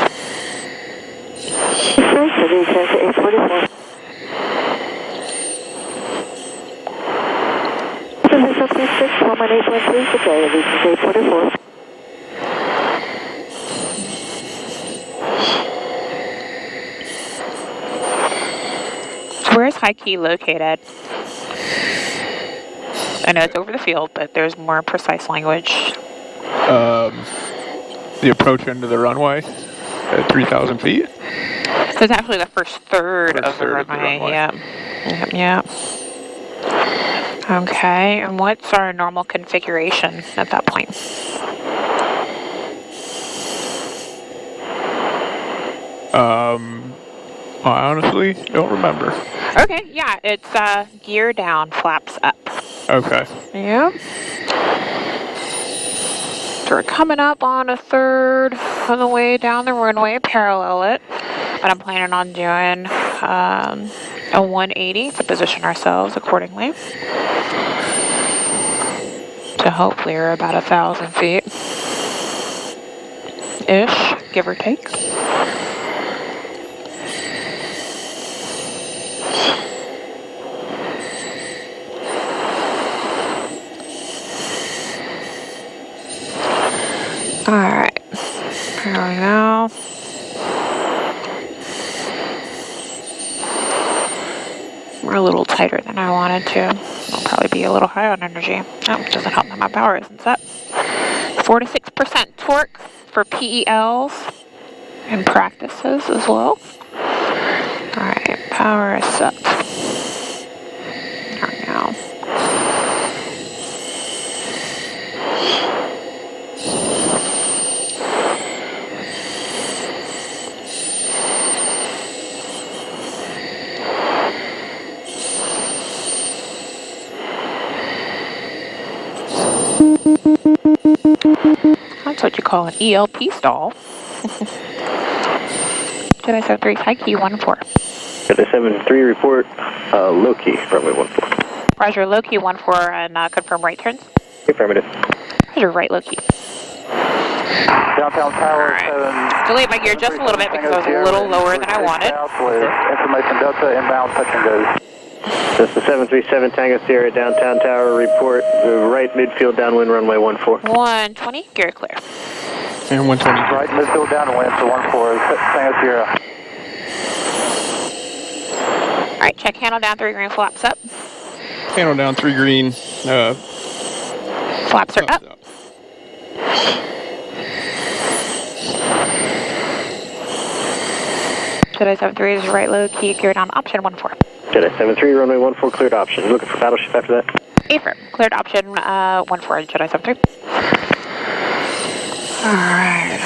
Commercial T-6, 118.3, good day, reaching gate 44. So where's High Key located? I know it's over the field, but there's more precise language. The approach end of the runway at 3,000 feet. So it's actually the first third of the runway. Yeah. Okay, and what's our normal configuration at that point? I honestly don't remember. Okay, yeah, it's gear down, flaps up. Okay. Yep. So we're coming up on a third on the way down the runway, parallel it. But I'm planning on doing a 180 to position ourselves accordingly. So hopefully we're about 1,000 feet ish, give or take. All right, here we go. We're a little tighter than I wanted to. I'll probably be a little high on energy. Oh, it doesn't help that my power isn't set. 4 to 6% torque for PELs and practices as well. All right, power is set. There we go. That's what you call an ELP stall. Jedi 73, High Key 14. Jedi 73, report low key, runway 14. Roger, low key 14 and confirm right turns. Affirmative. Roger, right low key. Downtown Tower, right. Delayed my gear just a little bit because I was a little lower than I wanted. Information Delta, inbound, touch and goes. That's the 737 Tango Sierra, downtown tower, report the right midfield downwind runway 14. 120, gear clear. And 120. Right midfield downwind for 14, Tango Sierra. All right, check handle down, 3 green, flaps up. Handle down, 3 green. Flaps are up. Jedi 73 is right low key, gear down, option 14. Jedi 73, runway 14, cleared option. You looking for battleship after that? Affirm, cleared option 14, Jedi 73. All right,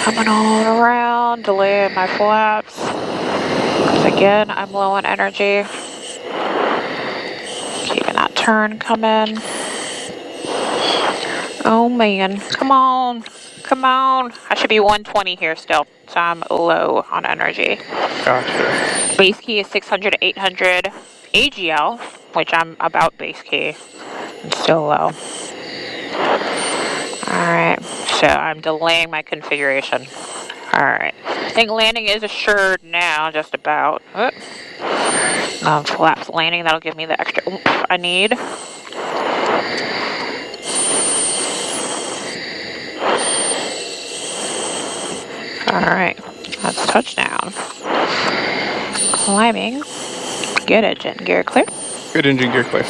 coming all around, delaying my flaps. Because again, I'm low on energy. Keeping that turn coming. Oh man, come on. Come on. I should be 120 here still, so I'm low on energy. Gotcha. Base key is 600 to 800 AGL, which I'm about base key. I'm still low. Alright, so I'm delaying my configuration. Alright, I think landing is assured now, just about. Flaps landing, that'll give me the extra oomph I need. Alright, that's touchdown. Climbing. Good engine gear clear. Good engine gear clear.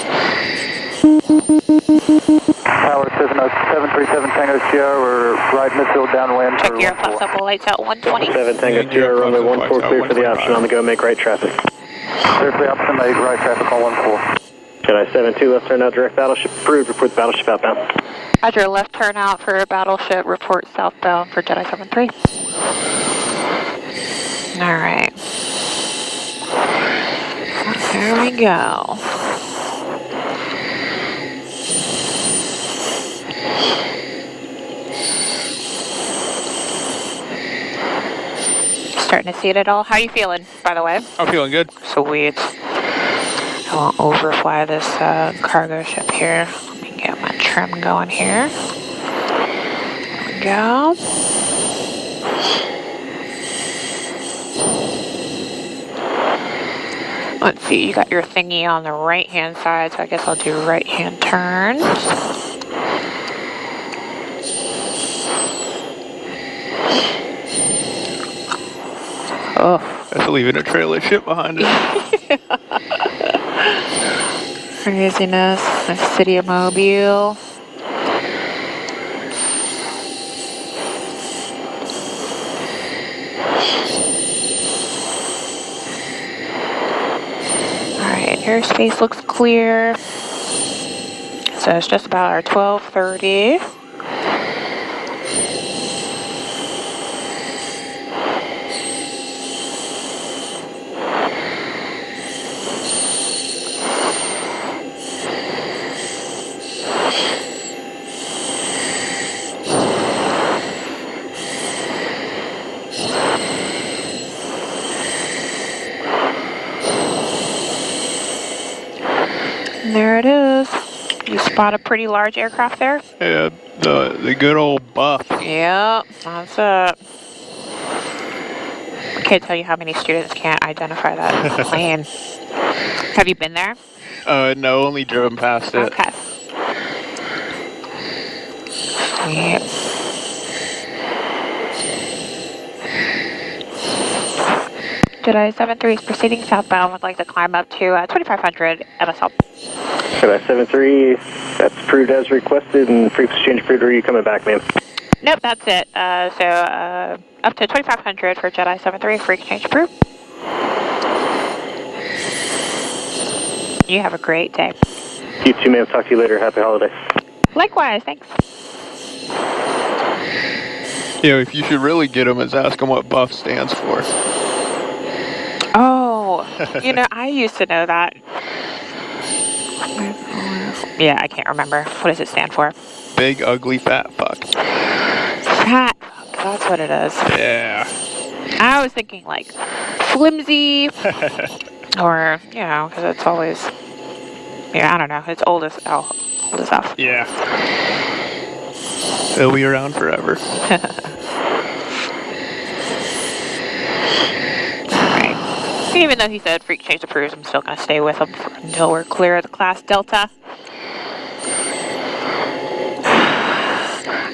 Tower 737 Tango Sierra, we're right midfield downwind. Check gear, flaps up, lights out 120. 7 Tango Sierra, runway 14, clear for the option on the go, make right traffic. Clear for the option, make right traffic on 14. Jedi 72, left turn out, direct battleship approved, report the battleship outbound. Roger, left turn out for battleship, report southbound for Jedi 73. Alright. There we go. Starting to see it at all. How you feeling, by the way? I'm feeling good. Sweet. I won't overfly this cargo ship here. Let me get my trim going here. There we go. Let's see, you got your thingy on the right-hand side, so I guess I'll do right-hand turns. Oh. That's leaving a trail of shit behind it. Craziness. The city of Mobile. Alright, airspace looks clear. So it's just about our 12:30. And there it is. You spot a pretty large aircraft there? Yeah, the good old buff. Yep, that's it. I can't tell you how many students can't identify that plane. Have you been there? No, only driven past it. Okay. Yep. Jedi 73 is proceeding southbound. Would like to climb up to 2500 MSL. Jedi 73, that's approved as requested, and frequency change approved. Are you coming back, ma'am? Nope, that's it. So up to 2500 for Jedi 73, free exchange approved. You have a great day. You too, ma'am. Talk to you later. Happy holidays. Likewise, thanks. Yeah, if you should really get them is ask them what buff stands for. Oh, you know, I used to know that. Yeah, I can't remember. What does it stand for? Big, ugly, fat fuck. Fat fuck, that's what it is. Yeah. I was thinking like flimsy, or, you know, because it's always, yeah, I don't know, it's old as stuff. Yeah. They'll be around forever. Alright. Even though he said freak change approved, I'm still going to stay with him until we're clear of the class Delta.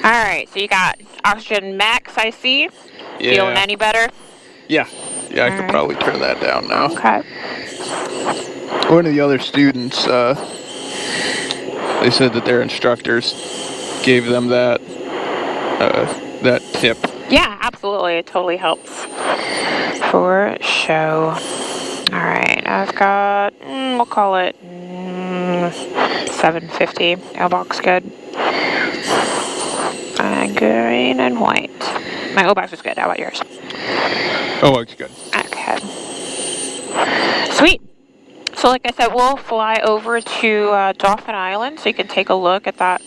Alright, so you got oxygen max, I see. Yeah. Feeling any better? Yeah. Yeah, I could probably turn that down now. Okay. One of the other students, they said that their instructors gave them that tip. Yeah, absolutely. It totally helps. For show. Alright, I've got, we'll call it 750. O-box good. Green and white. My O-box is good. How about yours? O-box good. Okay. Sweet. So like I said, we'll fly over to Dauphin Island so you can take a look at that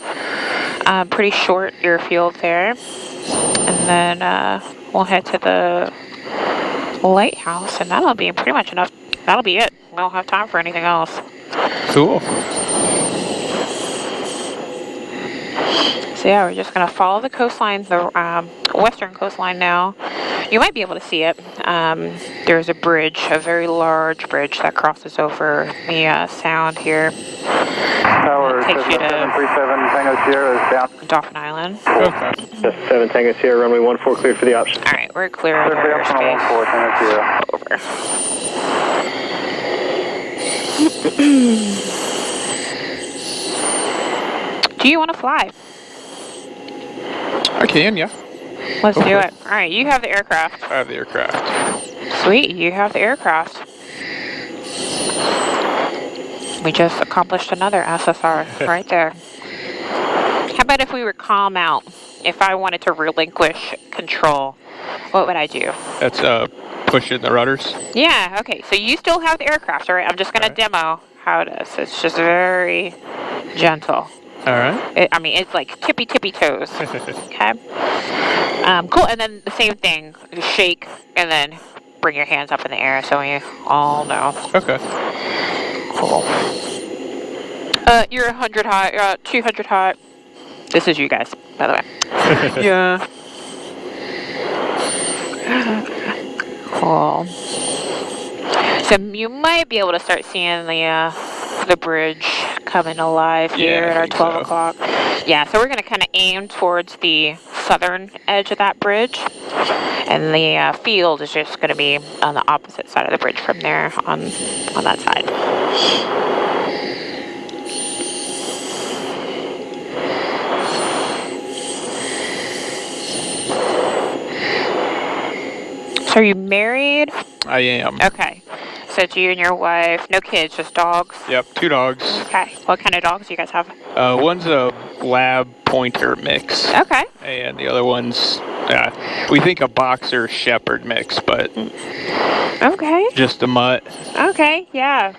pretty short airfield there. And then we'll head to the lighthouse, and that'll be pretty much enough. That'll be it. We don't have time for anything else. Cool. So yeah, we're just going to follow the coastline, the western coastline now. You might be able to see it. There's a bridge, a very large bridge that crosses over the sound here. Tower takes you to 737 Tango Sierra is down. Dolphin Island. Okay. Just 7 Tango Sierra, runway 14 clear for the option. All right, we're clear of our airspace. 14 Tango Sierra. Over. Do you want to fly? I can, yeah. Let's do it. All right, you have the aircraft. I have the aircraft. Sweet, you have the aircraft. We just accomplished another SSR right there. How about if we were calm out? If I wanted to relinquish control, what would I do? That's pushing the rudders. Yeah, okay. So you still have the aircraft, all right? I'm just going to demo how it is. It's just very gentle. All right. I mean, it's like tippy toes. Okay. Cool. And then the same thing. You shake and then bring your hands up in the air so we all know. Okay. Cool. You're 100 high, 200 high. This is you guys, by the way. Yeah. Cool. So you might be able to start seeing the bridge coming alive here at our 12 o'clock. Yeah, so we're going to kind of aim towards the southern edge of that bridge. And the field is just going to be on the opposite side of the bridge from there on that side. So are you married? I am. Okay. So it's you and your wife, no kids, just dogs? Yep, 2 dogs. Okay. What kind of dogs do you guys have? One's a lab pointer mix. Okay. And the other one's, we think a boxer shepherd mix, but okay. Just a mutt. Okay, yeah.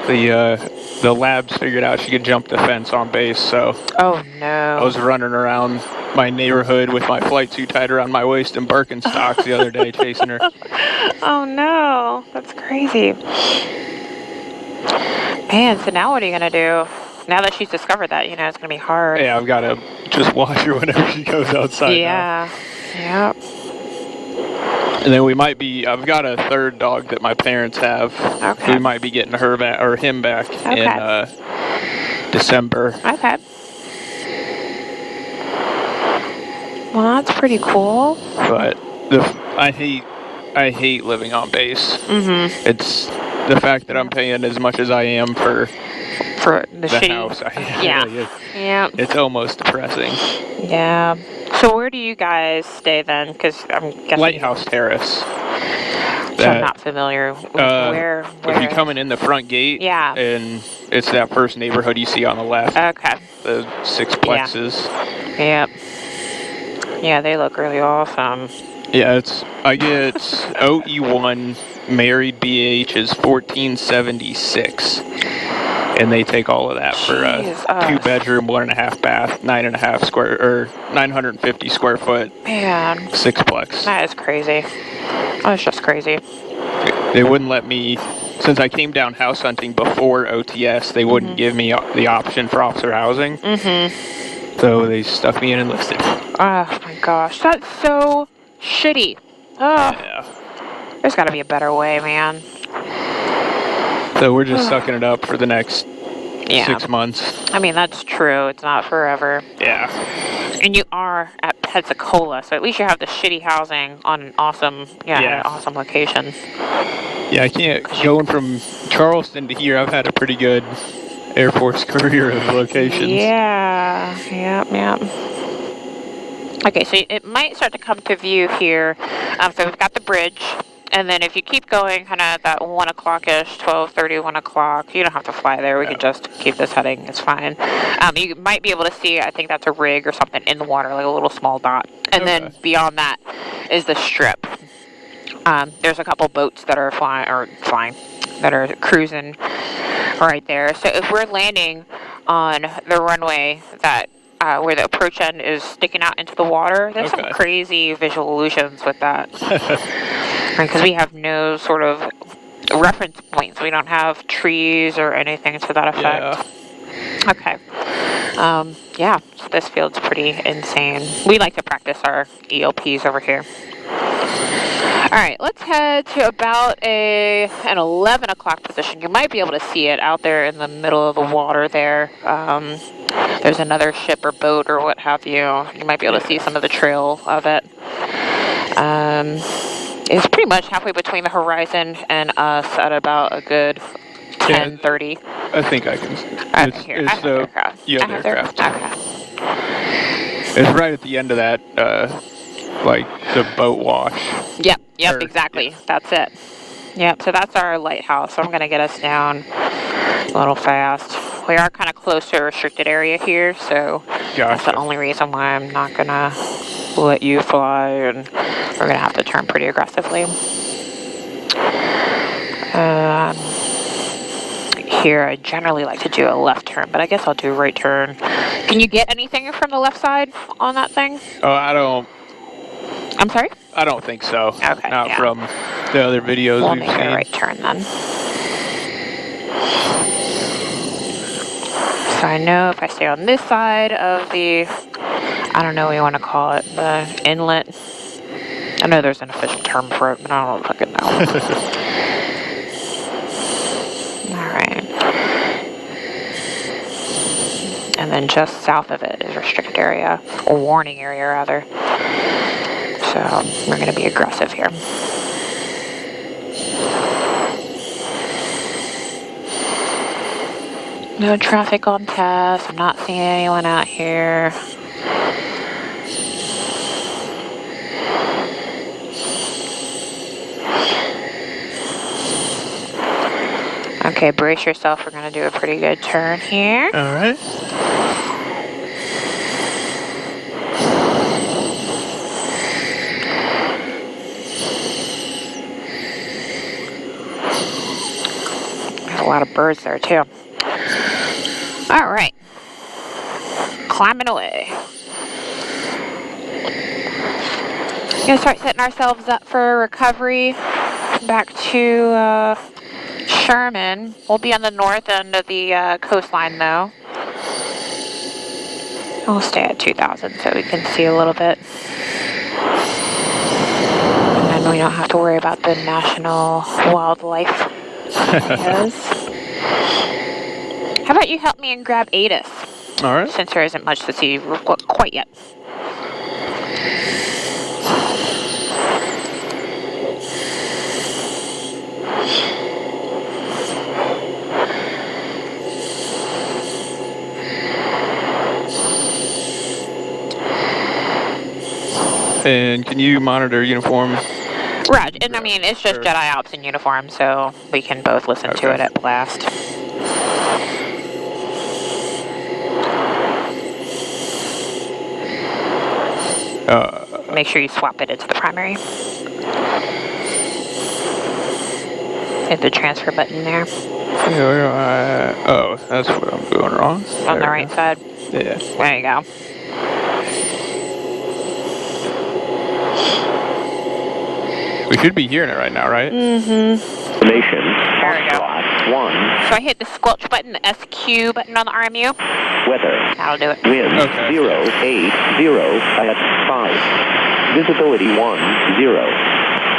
The labs figured out she could jump the fence on base, so oh no. I was running around my neighborhood with my flight suit tied around my waist and Birkenstocks the other day chasing her. Oh no, that's crazy. Man, so now what are you gonna do? Now that she's discovered that, it's gonna be hard. Yeah, I've got to just watch her whenever she goes outside. Yeah, now. Yep. And then I've got a third dog that my parents have. Okay. We might be getting her back, or him back in December. Okay. Well, that's pretty cool. But I hate living on base. Mm-hmm. It's the fact that I'm paying as much as I am for the shitty house. Yeah. It's almost depressing. Yeah. So where do you guys stay then? Because I'm guessing Lighthouse Terrace. So I'm not familiar with where. If you're coming in the front gate, and it's that first neighborhood you see on the left. Okay. The sixplexes. Yeah. Yeah, they look really awesome. Yeah, I get OE1 married BH is 1476. And they take all of that for a 2-bedroom, 1.5 bath, 950 square foot. Man. Sixplex. That is crazy. That's just crazy. They wouldn't let me, since I came down house hunting before OTS, they wouldn't give me the option for officer housing. Mm-hmm. So they stuck me in enlisted. Oh my gosh, that's so shitty. Oh. Yeah. There's got to be a better way, man. So we're just sucking it up for the next 6 months. I mean, that's true. It's not forever. Yeah. And you are at Pensacola, so at least you have the shitty housing on an awesome, an awesome location. Yeah, I can't. Going from Charleston to here, I've had a pretty good Air Force career of locations. Yeah. Okay, so it might start to come to view here. So we've got the bridge. And then if you keep going kind of that 1 o'clock-ish, 12:30, 1 o'clock, you don't have to fly there. We can just keep this heading. It's fine. You might be able to see, I think that's a rig or something in the water, like a little small dot. And then beyond that is the strip. There's a couple boats that are flying, that are cruising right there. So if we're landing on the runway that where the approach end is sticking out into the water, there's some crazy visual illusions with that. Because we have no sort of reference points. We don't have trees or anything to that effect. Yeah. Okay. So this field's pretty insane. We like to practice our ELPs over here. All right, let's head to about an 11 o'clock position. You might be able to see it out there in the middle of the water there. There's another ship or boat or what have you. You might be able to see some of the trail of it. It's pretty much halfway between the horizon and us at about a good 10:30. I think I can. It's the other aircraft. Okay. It's right at the end of that, the boat wash. Yep, exactly. Yeah. That's it. Yep, so that's our lighthouse. So I'm going to get us down a little fast. We are kind of close to a restricted area here, so that's the only reason why I'm not going to let you fly, and we're going to have to turn pretty aggressively. Here, I generally like to do a left turn, but I guess I'll do a right turn. Can you get anything from the left side on that thing? Oh, I'm sorry? I don't think so. Okay. Not from the other videos we've make seen. a right turn then. So I know if I stay on this side of the, I don't know what you want to call it, the inlet. I know there's an official term for it, but I don't fucking know. And then just south of it is restricted area, or warning area rather. So we're going to be aggressive here. No traffic on test. I'm not seeing anyone out here. Okay, brace yourself. We're going to do a pretty good turn here. All right. There's a lot of birds there, too. All right. Climbing away. Gonna start setting ourselves up for recovery back to Sherman. We'll be on the north end of the coastline, though. We'll stay at 2,000 so we can see a little bit. And then we don't have to worry about the national wildlife. How about you help me and grab ATIS? All right. Since there isn't much to see quite yet. And can you monitor uniform? Right, and I mean, it's just Jedi Ops in uniform, so we can both listen to it at blast. Make sure you swap it into the primary. Hit the transfer button there. Oh, that's what I'm doing wrong. On the right side. Yeah. There you go. We should be hearing it right now, right? Mm-hmm. Formation. There we go. 1. So I hit the squelch button, the SQ button on the RMU. Weather. That'll do it. Wind 080 at 5. Visibility 10.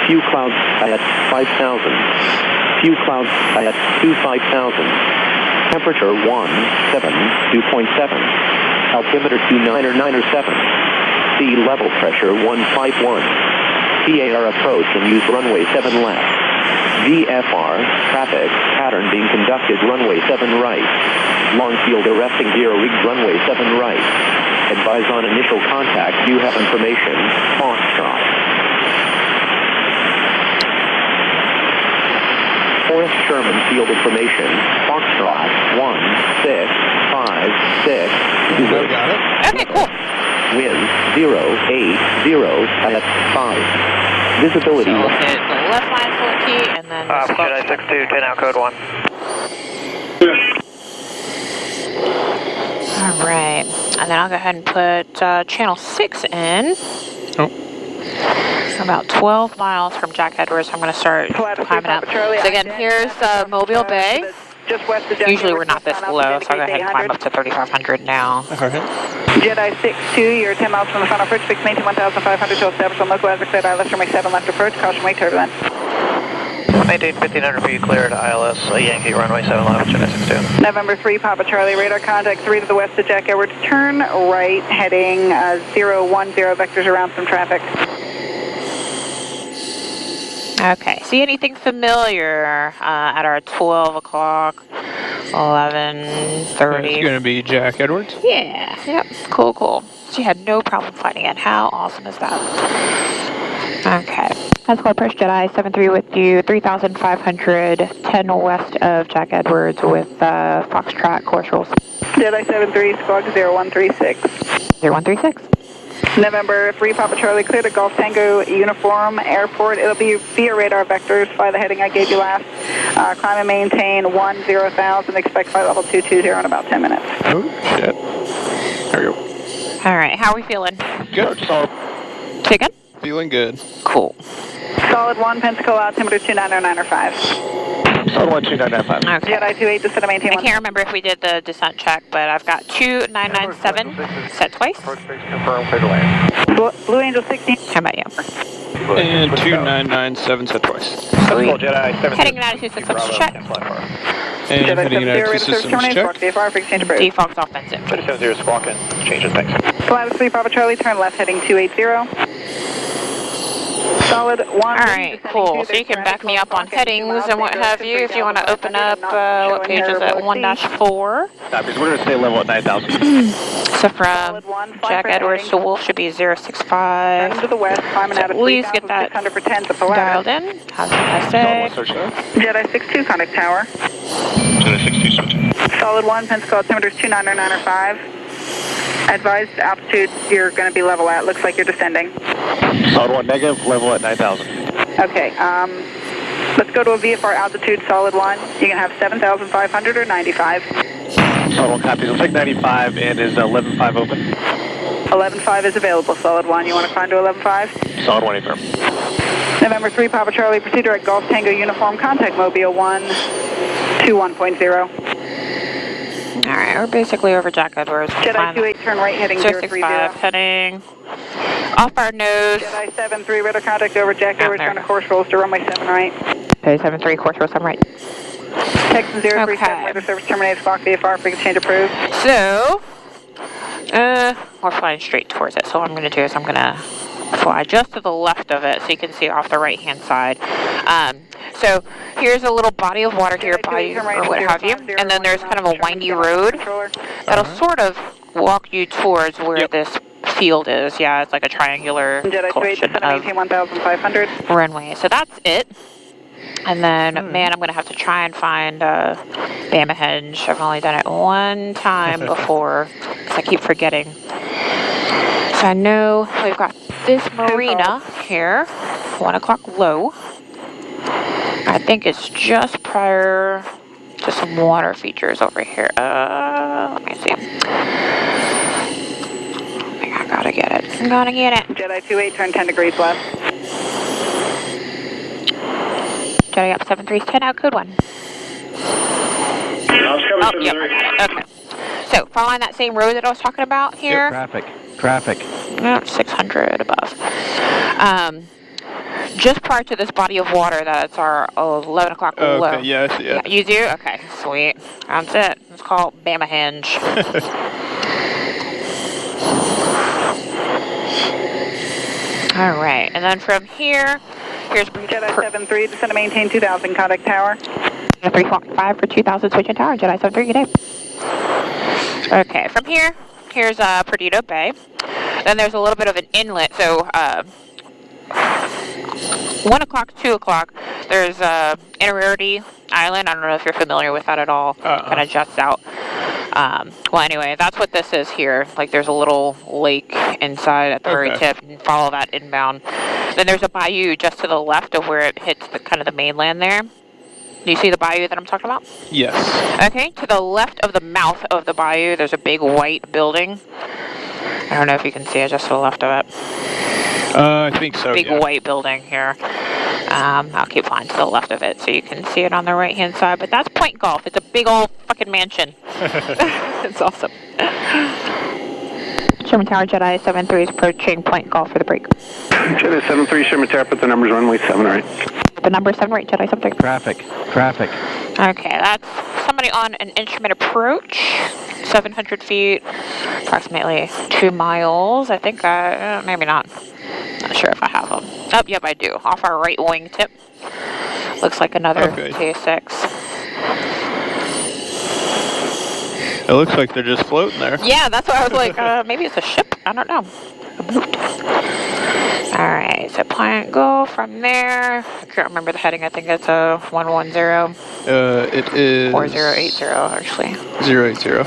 Few clouds at 5,000. Few clouds at 25,000. Temperature 2.7. Altimeter 2997. Sea level pressure 151. PAR approach and use runway 7 left. VFR, traffic, pattern being conducted runway 7 right. Long field arresting gear rigged runway 7 right. Advise on initial contact, you have information. Foxtrot. Forest Sherman field information. Foxtrot 1656. Got it. Okay, cool. Wind 080 at 5. Visibility. So we'll hit the left line full key and then the Jedi 62, 10 out code 1. All right, and then I'll go ahead and put channel 6 in. Oh. About 12 miles from Jack Edwards. I'm going to start climbing up. So again, here's Mobile Bay. Just west of Usually we're not this low, so I'll go ahead and climb up to 3,500 now. All right. Jedi 62, you're 10 miles from the final approach, fix maintain 1,500 to establish on local as cleared ILS runway 7 left approach, caution wake turbulence. Maintain 1,500 feet cleared ILS, Yankee runway 7 left, Jedi 62. November 3, Papa Charlie, radar contact 3 to the west of Jack Edwards, turn right, heading 010, vectors around some traffic. Okay, see anything familiar at our 12 o'clock, 11:30? It's going to be Jack Edwards? Yeah, yep, cool. She had no problem finding it. How awesome is that? Okay. That's called Approach Jedi 73 with you, 3,500, 10 west of Jack Edwards with Foxtrot course rules. Jedi 73, squawk 0136. 0136. November 3, Papa Charlie, clear to Golf Tango Uniform Airport. It'll be via radar vectors. Fly the heading I gave you last. Climb and maintain 10,000. Expect flight level 220 in about 10 minutes. Oh, shit. There we go. All right, how are we feeling? Good. Solid. Say again? Feeling good. Cool. Solid 1, Pensacola, altimeter 29095. Solid 12995. Okay. Jedi 28, descend and maintain I 1. can't remember if we did the descent check, but I've got 2997 set twice. Approach base confirmed, clear to land. Blue Angel 16. How about you? And 2997 set twice. Sweet. Jedi 7. Heading United 266 check. And Jedi heading 70, United radar 2 service systems terminated. check. Squawk VFR, exchange approved. Default's offensive. 70 squawking. Changes, thanks. Flight 3 Papa Charlie, turn left heading 280. Solid 1. Alright, cool. So you can back me up on headings and what have you if you want to open up, what page is it? 1-4. We're going to stay level at 9,000. So from Jack Edwards to Wolf should be 065. To the west, climbing So out of at least get that 3,600 for 10 to Polaris. dialed in. How's that say? Jedi 62, contact tower. Jedi 62, switch. Solid 1, Pensacola altimeter 29905. Advised altitude you're going to be level at. Looks like you're descending. Solid 1 negative, level at 9,000. Okay, let's go to a VFR altitude, solid 1. You can have 7,500 or 95. Solid 1 copies. We'll take 95 and is 11.5 open. 11.5 is available, solid 1. You want to climb to 11.5? Solid 1 affirm. November 3, Papa Charlie, proceed direct Golf Tango uniform, contact Mobile 121.0. Alright, we're basically over Jack Edwards. Jedi 28, turn right heading 030. 065, heading off our nose. Jedi 73, radar contact over Jack Edwards, turn a course rolls to runway 7 right. Okay, 73, course roll 7 right. Texan 037, radar service terminated, Squawk VFR, frequency change approved. So, we're flying straight towards it. So what I'm going to do is I'm going to fly just to the left of it so you can see off the right hand side. So here's a little body of water here, body or what have you, and then there's kind of a windy road that'll sort of walk you towards where this field is. Yeah, it's like a triangular collection of 1,500 runway. So that's it. And then, man, I'm going to have to try and find Bama Henge. I've only done it one time before because I keep forgetting. So I know we've got this marina here, 1 o'clock low. I think it's just prior to some water features over here. Let me see. I gotta get it. I'm gonna get it. Jedi 28, turn 10 degrees left. Jedi up 7310 out, code 1. Oh, yep. Okay. So, following that same road that I was talking about here. Traffic. 600 above. Just prior to this body of water, that's our 11 o'clock low. Okay, yeah, I see it. Yeah, you do? Okay, sweet. That's it. It's called Bama Henge. All right, and then from here, here's Jedi 73, descend to maintain 2,000, contact tower. 3.5 for 2,000, switching tower, Jedi 73, good day. Okay, from here, here's Perdido Bay. Then there's a little bit of an inlet, so 1 o'clock, 2 o'clock, there's Inararity Island. I don't know if you're familiar with that at all. Kind of juts out. Well, anyway, that's what this is here. Like, there's a little lake inside at the very tip. You can follow that inbound. Then there's a bayou just to the left of where it hits the kind of the mainland there. Do you see the bayou that I'm talking about? Yes. Okay, to the left of the mouth of the bayou, there's a big white building. I don't know if you can see it, just to the left of it. I think so, Big white building here. I'll keep flying to the left of it so you can see it on the right-hand side. But that's Point Golf. It's a big old fucking mansion. It's awesome. Sherman Tower, Jedi 73 is approaching Point Golf for the break. Jedi 73, Sherman Tower, put the numbers runway 7 right. The number 7 right, Jedi 73. Traffic. Okay, that's somebody on an instrument approach. 700 feet, approximately 2 miles. I think, maybe not. Not sure if I have them. Oh, yep, I do. Off our right wing tip. Looks like another T-6. It looks like they're just floating there. Yeah, that's what I was like. Maybe it's a ship. I don't know. A boat. Alright, so Point Golf from there. I can't remember the heading. I think it's a 110. It is... Or 080, actually. 080.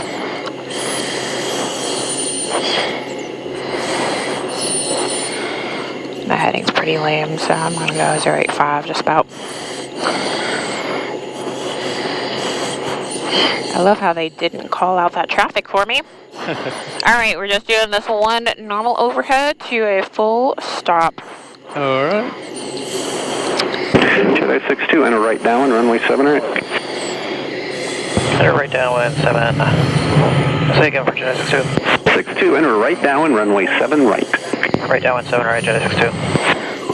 The heading's pretty lame, so I'm going to go 085 just about. I love how they didn't call out that traffic for me. Alright, we're just doing this one normal overhead to a full stop. Alright. Jedi 62, and a right down, runway 7 right. Enter right downwind 7. Say again for Jet 62. 62, enter right downwind, runway 7 right. Right downwind 7 right, Jet 62.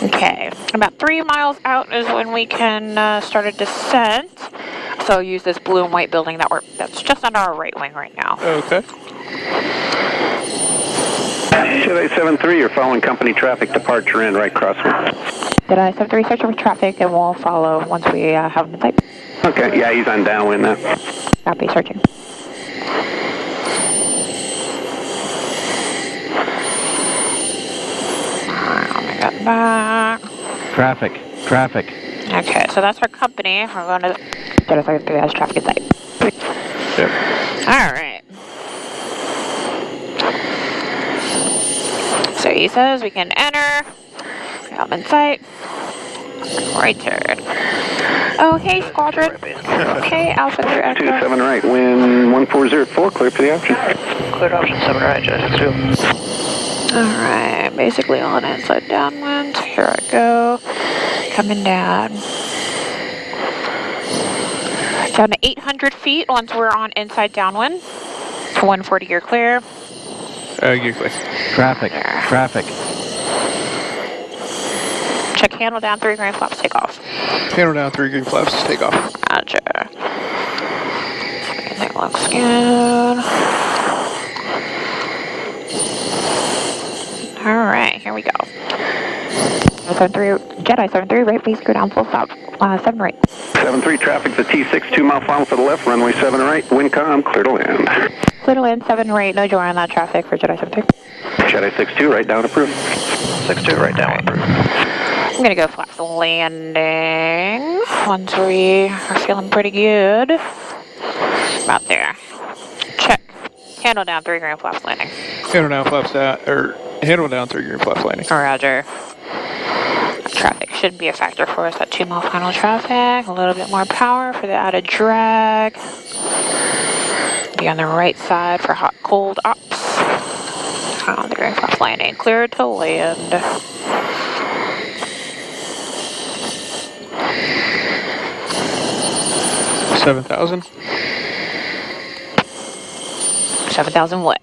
Okay, about 3 miles out is when we can start a descent. So use this blue and white building that's just under our right wing right now. Okay. Jedi 73, you're following company traffic, departure in, right crosswind. Jedi 73, searching for traffic, and we'll follow once we have him in sight. Okay, yeah, he's on downwind now. Copy, searching. Let me get back. Traffic. Okay, so that's our company. We're going to Jedi 73 has traffic in sight. Yep. All right. So he says we can enter. I'm in sight. Right turn. Oh, hey, squadron. Okay, Alpha 3 Echo. 27 right, wind 1404, clear for the option. Cleared option 7 right, Jet 62. Alright, basically on inside downwind. Here I go. Coming down. Down to 800 feet once we're on inside downwind. 140, you're clear. You're clear. Traffic. Check handle down, 3 green flaps, take off. Handle down, 3 green flaps, take off. Gotcha. Everything looks good. Alright, here we go. Jedi 73, right, please go down full stop. 7 right. 73 traffic, the T-6, 2 mile final for the left, runway 7 right, wind calm, clear to land. Clear to land, 7 right, no joy on that traffic for Jedi 73. Jedi 62, right down approved. 62 right down approved. I'm gonna go flaps landing once we are feeling pretty good. About there. Check. Handle down, 3 green flaps landing. Handle down, flaps down, or handle down, 3 green flaps landing. Roger. Traffic shouldn't be a factor for us at 2 mile final traffic. A little bit more power for the added drag. Be on the right side for hot, cold ops. The green flaps landing. Clear to land. 7,000. 7,000 what?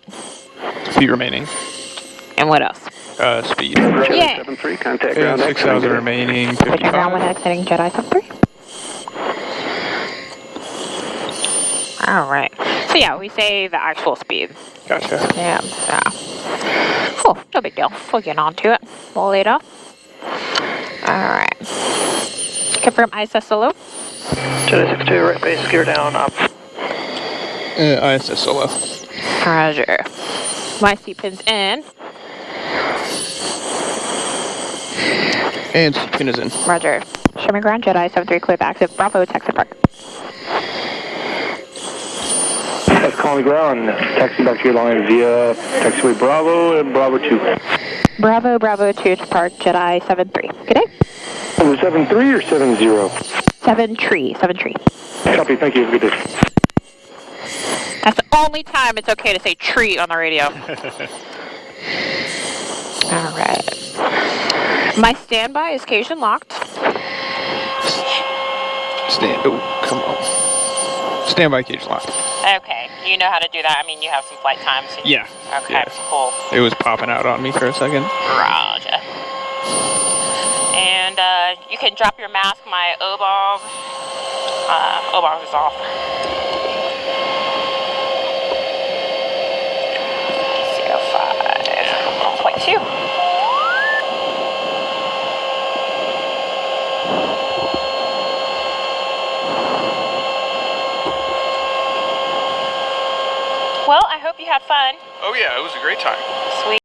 Feet remaining. And what else? Speed. Yeah. 73, contact And ground 6,000 remaining. Switching ground 55. when exiting Jedi 73. Alright. So yeah, we say the actual speed. Gotcha. Yeah. Cool. No big deal. We'll get on to it later. Alright. Confirm ISS solo. Jedi 62, right base, gear down, up. ISS solo. Roger. My seat pin's in. And pin is in. Roger. Show me ground, Jedi 73, clear to exit Bravo, Texas Park. That's calling ground. Taxi back to your line via taxiway Bravo and Bravo 2. Bravo 2 to Park, Jedi 73. Good day. 73 or 70? 7 tree. Copy, thank you. Have a good day. That's the only time it's okay to say tree on the radio. Alright. My standby is Cajun locked. Come on. Standby cage locked. Okay, you know how to do that. I mean, you have some flight times. Yeah. Okay, Yeah. cool. It was popping out on me for a second. Roger. And you can drop your mask. My O-bomb is off. CO5 1.2. Well, I hope you had fun. Oh yeah, it was a great time. Sweet.